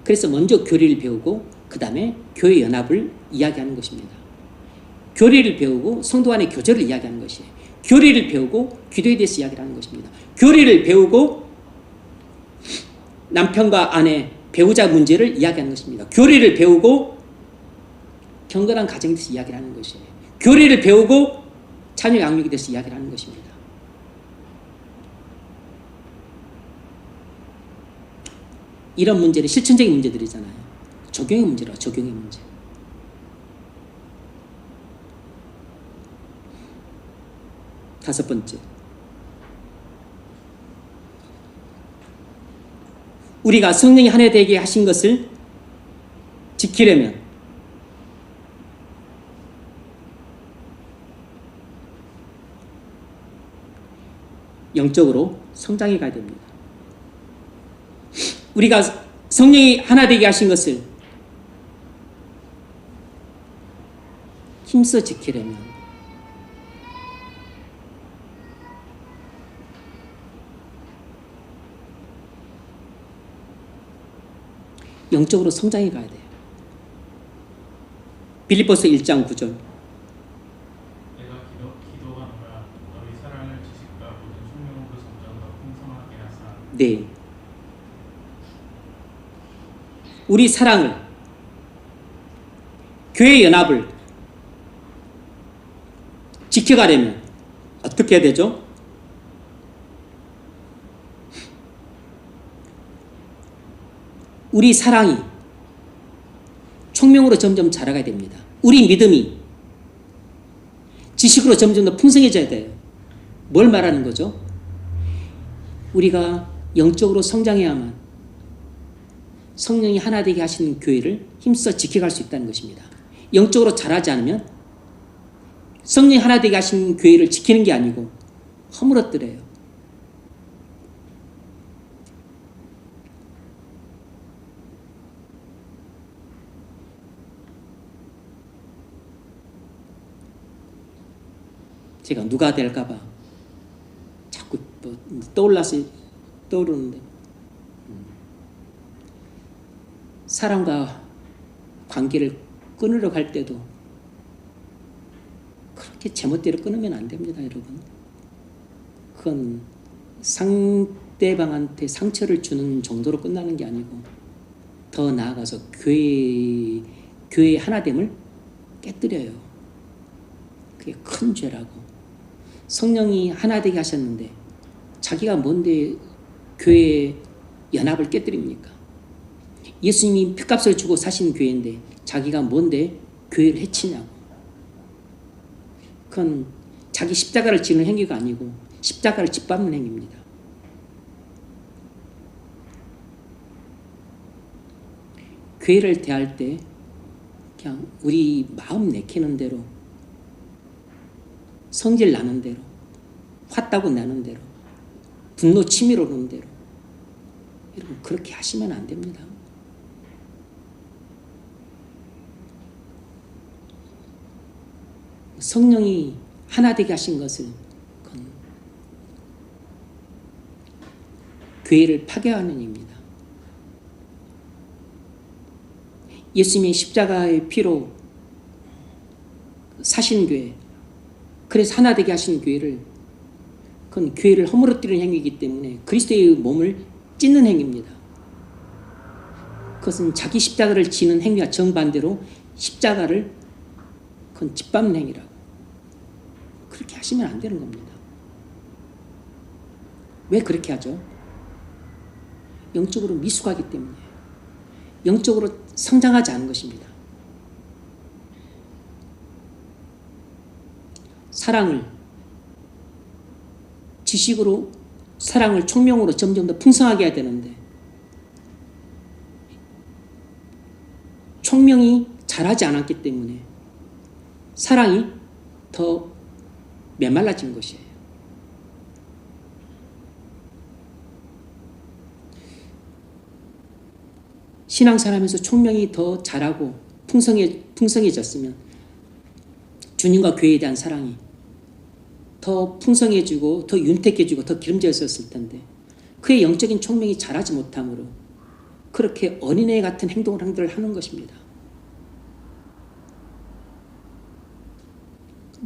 그래서 먼저 교리를 배우고 그 다음에 교회 연합을 이야기하는 것입니다. 교리를 배우고 성도 간의 교제를 이야기하는 것이에요. 교리를 배우고 기도에 대해서 이야기를 하는 것입니다. 교리를 배우고 남편과 아내, 배우자 문제를 이야기하는 것입니다. 교리를 배우고 경건한 가정에 대해서 이야기를 하는 것이에요. 교리를 배우고 자녀 양육에 대해서 이야기를 하는 것입니다. 이런 문제는 실천적인 문제들이잖아요. 적용의 문제라, 적용의 문제. 다섯 번째, 우리가 성령이 하나 되게 하신 것을 지키려면 영적으로 성장해 가야 됩니다. 우리가 성령이 하나 되게 하신 것을 힘써 지키려면 영적으로 성장해 가야 돼요. 빌립보서 1장 9절.
내가 기도하노라 너희 사랑을 지식과 모든 총명으로 점점 더 풍성하게 하사.
네. 우리 사랑을, 교회 연합을 지켜가려면 어떻게 해야 되죠? 우리 사랑이 총명으로 점점 자라가야 됩니다. 우리 믿음이 지식으로 점점 더 풍성해져야 돼요. 뭘 말하는 거죠? 우리가 영적으로 성장해야만 성령이 하나 되게 하시는 교회를 힘써 지켜갈 수 있다는 것입니다. 영적으로 자라지 않으면 성령이 하나 되게 하시는 교회를 지키는 게 아니고 허물어뜨려요. 제가 누가 될까봐 자꾸 떠오르는데 사람과 관계를 끊으려고 할 때도 그렇게 제멋대로 끊으면 안 됩니다, 여러분. 그건 상대방한테 상처를 주는 정도로 끝나는 게 아니고 더 나아가서 교회의 하나됨을 깨뜨려요. 그게 큰 죄라고. 성령이 하나 되게 하셨는데 자기가 뭔데 교회의 연합을 깨뜨립니까? 예수님이 핏값을 주고 사신 교회인데 자기가 뭔데 교회를 해치냐고. 그건 자기 십자가를 지는 행위가 아니고 십자가를 짓밟는 행위입니다. 교회를 대할 때 그냥 우리 마음 내키는 대로, 성질 나는 대로, 화따고 나는 대로, 분노 치밀어 오는 대로, 여러분 그렇게 하시면 안 됩니다. 성령이 하나 되게 하신 것을 그건 교회를 파괴하는 일입니다. 예수님의 십자가의 피로 사신 교회, 그래서 하나 되게 하신 교회를, 그건 교회를 허물어뜨리는 행위이기 때문에 그리스도의 몸을 찢는 행위입니다. 그것은 자기 십자가를 지는 행위와 정반대로 십자가를 그건 짓밟는 행위라고. 그렇게 하시면 안 되는 겁니다. 왜 그렇게 하죠? 영적으로 미숙하기 때문에, 영적으로 성장하지 않은 것입니다. 사랑을, 지식으로, 사랑을 총명으로 점점 더 풍성하게 해야 되는데, 총명이 자라지 않았기 때문에 사랑이 더 메말라진 것이에요. 신앙생활하면서 총명이 더 자라고 풍성해졌으면 주님과 교회에 대한 사랑이 더 풍성해지고 더 윤택해지고 더 기름져졌을 텐데, 그의 영적인 총명이 자라지 못함으로 그렇게 어린애 같은 행동을 하는 것입니다.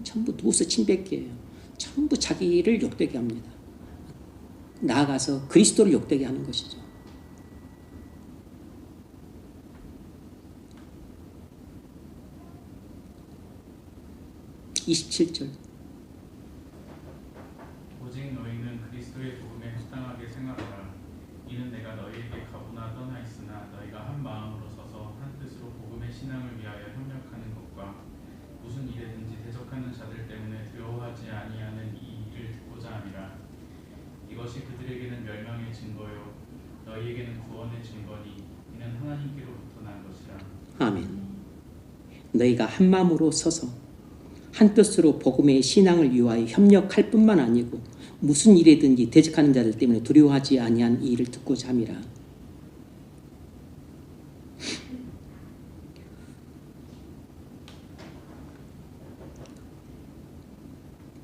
전부 누구서 침뱉기예요. 전부 자기를 욕되게 합니다. 나아가서 그리스도를 욕되게 하는 것이죠. (27절)
오직 너희는 그리스도의 복음에 합당하게 생각하라. 이는 내가 너희에게 가보나 떠나 있으나 너희가 한 마음으로 서서 한 뜻으로 복음의 신앙을 위하여 협력하는 것과 무슨 일에든지 대적하는 자들 때문에 두려워하지 아니하는 이 일을 듣고자 함이라. 이것이 그들에게는 멸망의 증거요 너희에게는 구원의 증거니 이는 하나님께로부터 난 것이라.
아멘. 너희가 한 마음으로 서서 한 뜻으로 복음의 신앙을 위하여 협력할 뿐만 아니고 무슨 일에든지 대적하는 자들 때문에 두려워하지 아니한 이 일을 듣고자 함이라.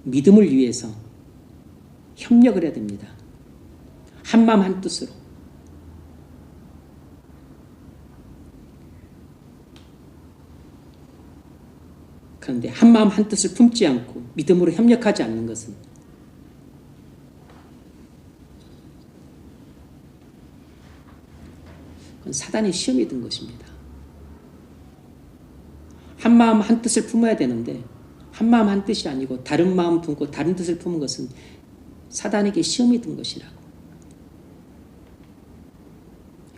믿음을 위해서 협력을 해야 됩니다. 한 마음 한 뜻으로. 그런데 한 마음 한 뜻을 품지 않고 믿음으로 협력하지 않는 것은 그건 사단의 시험이 든 것입니다. 한 마음 한 뜻을 품어야 되는데 한 마음 한 뜻이 아니고 다른 마음 품고 다른 뜻을 품은 것은 사단에게 시험이 든 것이라고.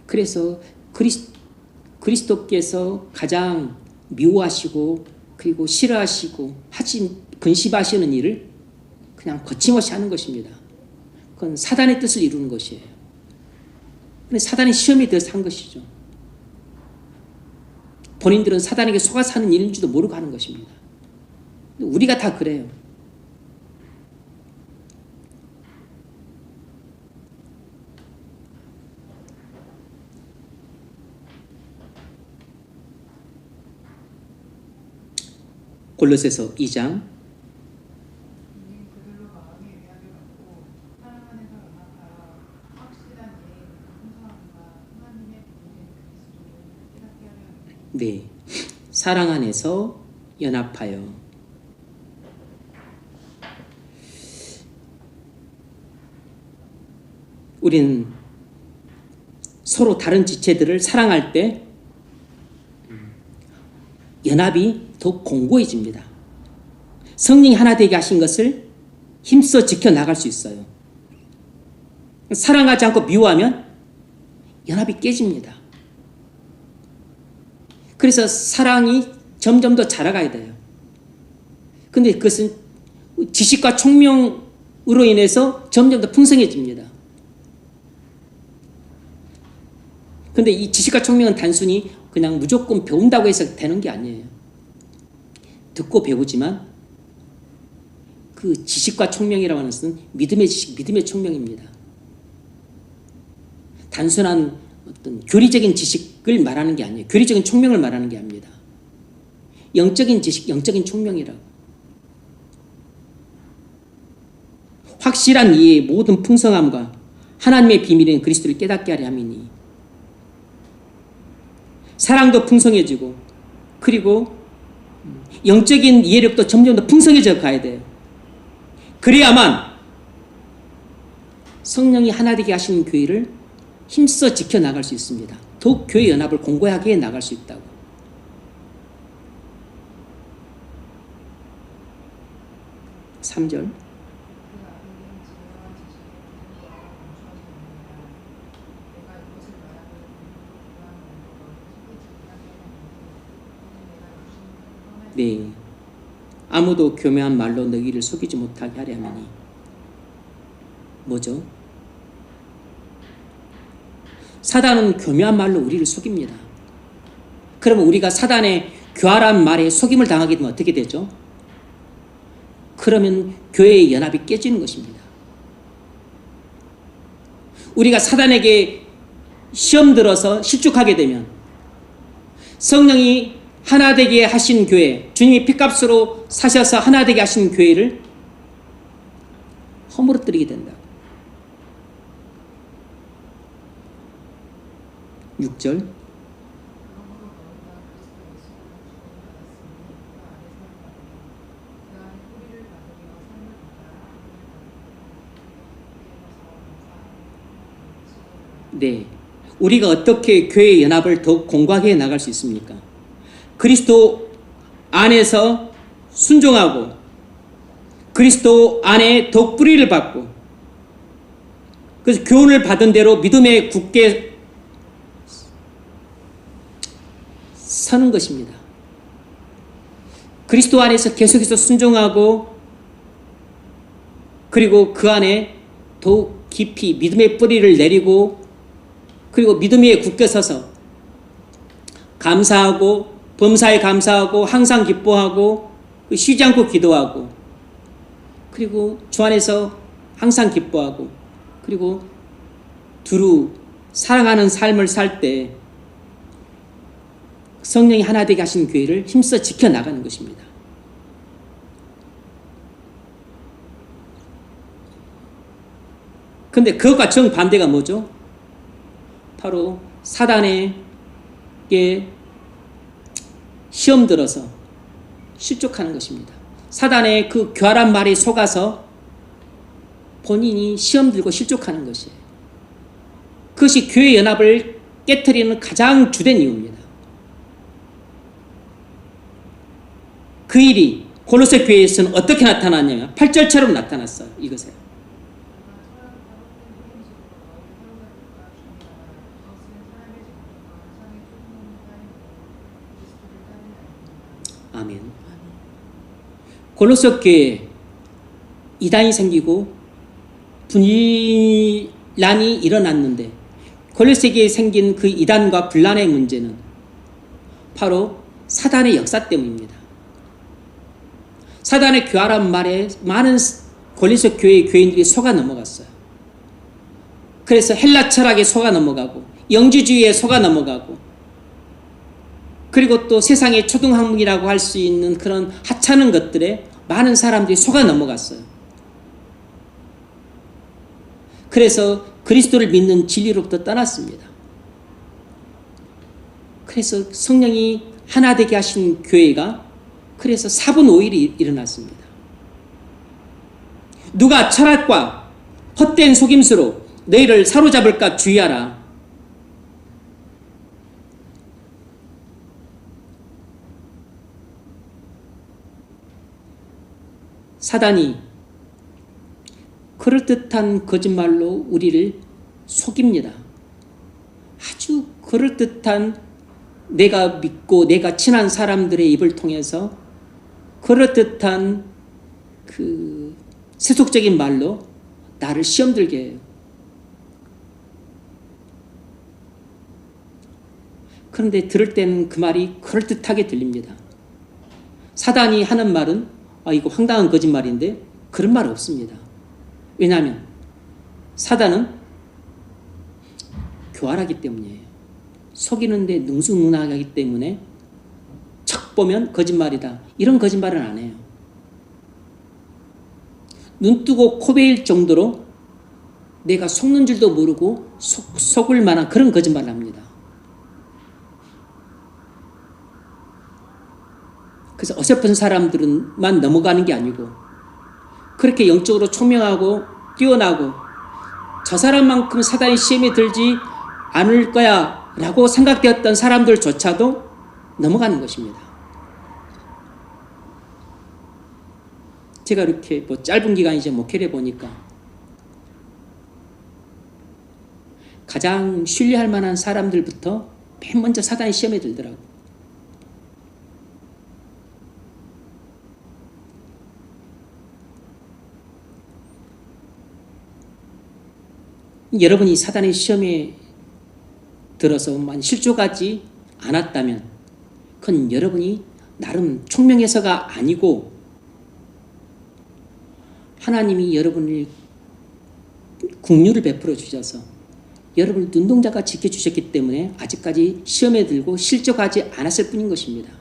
그래서 그리스도께서 가장 미워하시고 그리고 싫어하시고 근심하시는 일을 그냥 거침없이 하는 것입니다. 그건 사단의 뜻을 이루는 것이에요. 근데 사단의 시험에 들어서 한 것이죠. 본인들은 사단에게 속아서 하는 일인지도 모르고 하는 것입니다. 우리가 다 그래요. 골로새서 2장
우린 그들로 마음의 의학을 갖고 사랑 안에서 연합하여 확실한 예의 풍성함과 하나님의 본인 그리스도를 깨닫게 하려 합니다.
네, 사랑 안에서 연합하여. 우리는 서로 다른 지체들을 사랑할 때 연합이 더 공고해집니다. 성령이 하나 되게 하신 것을 힘써 지켜나갈 수 있어요. 사랑하지 않고 미워하면 연합이 깨집니다. 그래서 사랑이 점점 더 자라가야 돼요. 근데 그것은 지식과 총명으로 인해서 점점 더 풍성해집니다. 근데 이 지식과 총명은 단순히 그냥 무조건 배운다고 해서 되는 게 아니에요. 듣고 배우지만 그 지식과 총명이라고 하는 것은 믿음의 지식, 믿음의 총명입니다. 단순한 어떤 교리적인 지식을 말하는 게 아니에요. 교리적인 총명을 말하는 게 아닙니다. 영적인 지식, 영적인 총명이라고. 확실한 이해의 모든 풍성함과 하나님의 비밀인 그리스도를 깨닫게 하려 함이니 사랑도 풍성해지고 그리고 영적인 이해력도 점점 더 풍성해져 가야 돼요. 그래야만 성령이 하나 되게 하시는 교회를 힘써 지켜나갈 수 있습니다. 더욱 교회 연합을 공고하게 나갈 수 있다고. 3절.
그 아들은 지혜와 지식에 든 자가 멈추어집니다. 내가 이것을 말하고 구한 너를 속이지 못하게 하는데 오늘 내가 주신
네. 아무도 교묘한 말로 너희를 속이지 못하게 하려면이 뭐죠? 사단은 교묘한 말로 우리를 속입니다. 그러면 우리가 사단의 교활한 말에 속임을 당하게 되면 어떻게 되죠? 그러면 교회의 연합이 깨지는 것입니다. 우리가 사단에게 시험 들어서 실족하게 되면 성령이 하나 되게 하신 교회, 주님이 핏값으로 사셔서 하나 되게 하신 교회를 허물어뜨리게 된다. 6절. 네. 우리가 어떻게 교회의 연합을 더욱 공고하게 나갈 수 있습니까? 그리스도 안에서 순종하고 그리스도 안에 더욱 뿌리를 받고 그래서 교훈을 받은 대로 믿음에 굳게 서는 것입니다. 그리스도 안에서 계속해서 순종하고 그리고 그 안에 더욱 깊이 믿음의 뿌리를 내리고 그리고 믿음 위에 굳게 서서 감사하고 범사에 감사하고 항상 기뻐하고 쉬지 않고 기도하고 그리고 주 안에서 항상 기뻐하고 그리고 두루 사랑하는 삶을 살 때 성령이 하나 되게 하신 교회를 힘써 지켜나가는 것입니다. 그런데 그것과 정반대가 뭐죠? 바로 사단에게 시험 들어서 실족하는 것입니다. 사단의 그 교활한 말에 속아서 본인이 시험 들고 실족하는 것이에요. 그것이 교회 연합을 깨트리는 가장 주된 이유입니다. 그 일이 골로새 교회에서는 어떻게 나타났냐면 8절처럼 나타났어요. 이것에. 아멘. 골로새 교회에 이단이 생기고 분란이 일어났는데 골로새 교회에 생긴 그 이단과 분란의 문제는 바로 사단의 역사 때문입니다. 사단의 교활한 말에 많은 골로새 교회의 교인들이 속아 넘어갔어요. 그래서 헬라 철학에 속아 넘어가고 영지주의에 속아 넘어가고 그리고 또 세상의 초등학문이라고 할 수 있는 그런 하찮은 것들에 많은 사람들이 속아 넘어갔어요. 그래서 그리스도를 믿는 진리로부터 떠났습니다. 그래서 성령이 하나 되게 하신 교회가 그래서 4분 5일이 일어났습니다. 누가 철학과 헛된 속임수로 너희를 사로잡을까 주의하라. 사단이 그럴듯한 거짓말로 우리를 속입니다. 아주 그럴듯한 내가 믿고 내가 친한 사람들의 입을 통해서 그럴듯한 그 세속적인 말로 나를 시험 들게 해요. 그런데 들을 때는 그 말이 그럴듯하게 들립니다. 사단이 하는 말은 이거 황당한 거짓말인데 그런 말 없습니다. 왜냐하면 사단은 교활하기 때문이에요. 속이는데 능수능란하기 때문에 척 보면 거짓말이다. 이런 거짓말은 안 해요. 눈 뜨고 코 베일 정도로 내가 속는 줄도 모르고 속을 만한 그런 거짓말을 합니다. 그래서 어설픈 사람들만 넘어가는 게 아니고 그렇게 영적으로 총명하고 뛰어나고 저 사람만큼 사단의 시험에 들지 않을 거야 라고 생각되었던 사람들조차도 넘어가는 것입니다. 제가 이렇게 뭐 짧은 기간 이제 목회를 해보니까 가장 신뢰할 만한 사람들부터 맨 먼저 사단의 시험에 들더라고. 여러분이 사단의 시험에 들어서 실족하지 않았다면 그건 여러분이 나름 총명해서가 아니고 하나님이 여러분을 긍휼을 베풀어 주셔서 여러분을 눈동자가 지켜주셨기 때문에 아직까지 시험에 들고 실족하지 않았을 뿐인 것입니다.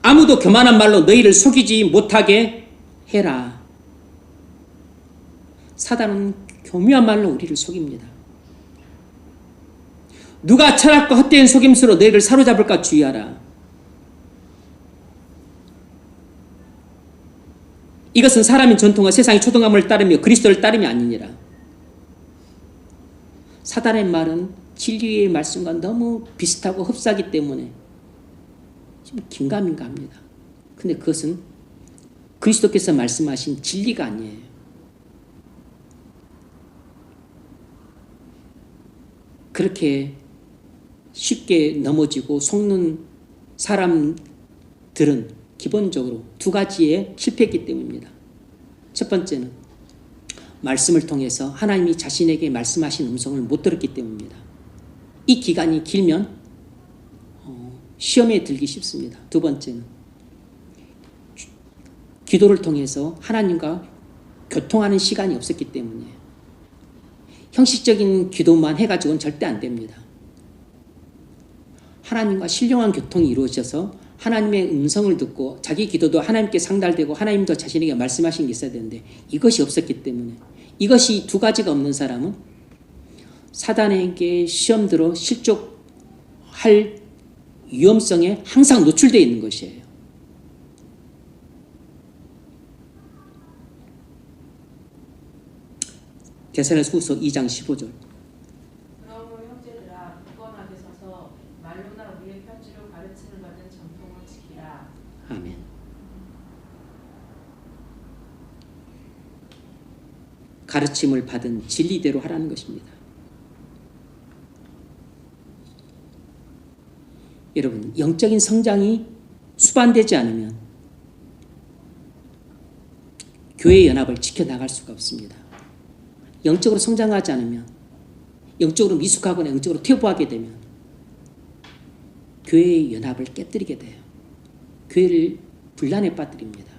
아무도 교만한 말로 너희를 속이지 못하게 해라. 사단은 교묘한 말로 우리를 속입니다. 누가 철학과 헛된 속임수로 너희를 사로잡을까 주의하라. 이것은 사람의 전통과 세상의 초등감을 따르며 그리스도를 따름이 아니니라. 사단의 말은 진리의 말씀과 너무 비슷하고 흡사하기 때문에 좀 긴가민가합니다. 근데 그것은 그리스도께서 말씀하신 진리가 아니에요. 그렇게 쉽게 넘어지고 속는 사람들은 기본적으로 두 가지에 실패했기 때문입니다. 첫 번째는 말씀을 통해서 하나님이 자신에게 말씀하신 음성을 못 들었기 때문입니다. 이 기간이 길면 시험에 들기 쉽습니다. 두 번째는 기도를 통해서 하나님과 교통하는 시간이 없었기 때문이에요. 형식적인 기도만 해가지고는 절대 안 됩니다. 하나님과 신령한 교통이 이루어져서 하나님의 음성을 듣고 자기 기도도 하나님께 상달되고 하나님도 자신에게 말씀하신 게 있어야 되는데 이것이 없었기 때문에 이것이 두 가지가 없는 사람은 사단에게 시험 들어 실족할 위험성에 항상 노출되어 있는 것이에요. 데살로니가후서 2장 15절.
그러므로 형제들아 굳건하게 서서 말로나 우리의 편지로 가르침을 받은 전통을 지키라.
아멘. 가르침을 받은 진리대로 하라는 것입니다. 여러분, 영적인 성장이 수반되지 않으면 교회의 연합을 지켜나갈 수가 없습니다. 영적으로 성장하지 않으면, 영적으로 미숙하거나 영적으로 퇴보하게 되면 교회의 연합을 깨뜨리게 돼요. 교회를 분란에 빠뜨립니다.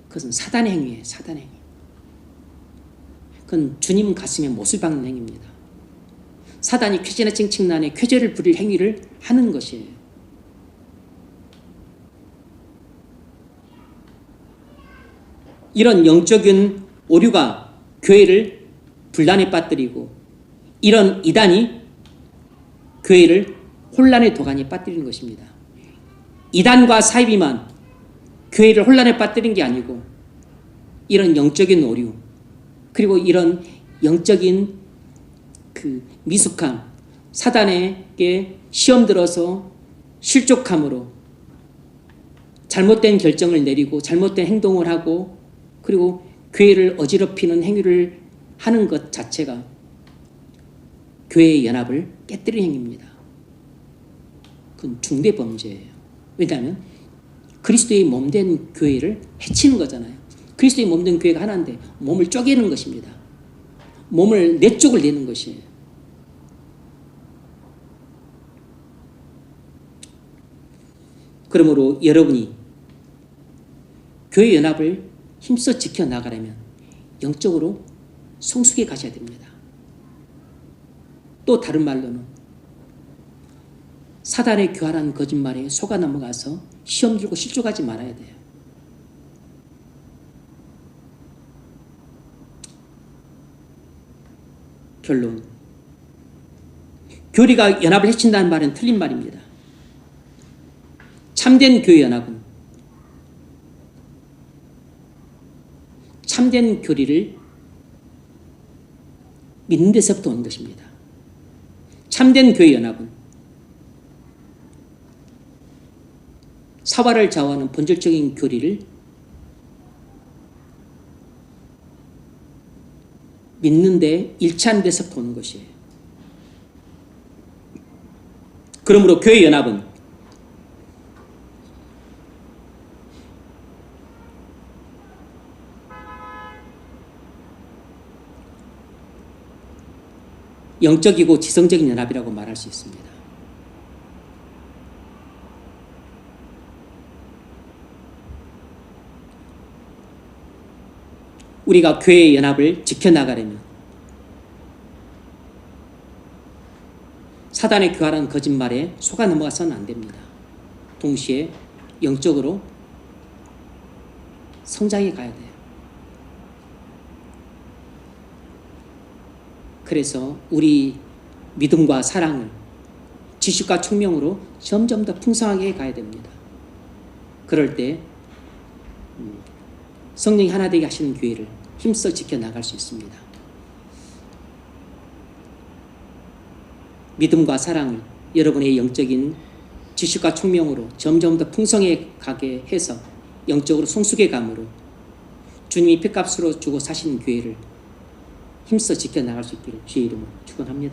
그것은 사단의 행위예요. 사단의 행위. 그건 주님 가슴에 못을 박는 행위입니다. 사단이 쾌재나 칭칭난에 쾌재를 부릴 행위를 하는 것이에요. 이런 영적인 오류가 교회를 분란에 빠뜨리고 이런 이단이 교회를 혼란의 도가니에 빠뜨리는 것입니다. 이단과 사이비만 교회를 혼란에 빠뜨린 게 아니고 이런 영적인 오류 그리고 이런 영적인 그 미숙함, 사단에게 시험 들어서 실족함으로 잘못된 결정을 내리고 잘못된 행동을 하고 그리고 교회를 어지럽히는 행위를 하는 것 자체가 교회의 연합을 깨뜨리는 행위입니다. 그건 중대 범죄예요. 왜냐하면 그리스도의 몸된 교회를 해치는 거잖아요. 그리스도의 몸된 교회가 하나인데 몸을 쪼개는 것입니다. 몸을 네 쪽을 내는 것이에요. 그러므로 여러분이 교회 연합을 힘써 지켜나가려면 영적으로 성숙해 가셔야 됩니다. 또 다른 말로는 사단의 교활한 거짓말에 속아 넘어가서 시험 들고 실족하지 말아야 돼요. 결론. 교리가 연합을 해친다는 말은 틀린 말입니다. 참된 교회 연합은 참된 교리를 믿는 데서부터 오는 것입니다. 참된 교회 연합은 사활을 좌우하는 본질적인 교리를 믿는데 일치하는 데서 보는 것이에요. 그러므로 교회 연합은 영적이고 지성적인 연합이라고 말할 수 있습니다. 우리가 교회의 연합을 지켜나가려면 사단의 교활한 거짓말에 속아 넘어가서는 안 됩니다. 동시에 영적으로 성장해 가야 돼요. 그래서 우리 믿음과 사랑을 지식과 총명으로 점점 더 풍성하게 가야 됩니다. 그럴 때 성령이 하나 되게 하시는 교회를 힘써 지켜나갈 수 있습니다. 믿음과 사랑을 여러분의 영적인 지식과 총명으로 점점 더 풍성해 가게 해서 영적으로 성숙해 감으로 주님이 핏값으로 주고 사시는 교회를 힘써 지켜나갈 수 있기를 주의 이름으로 축원합니다.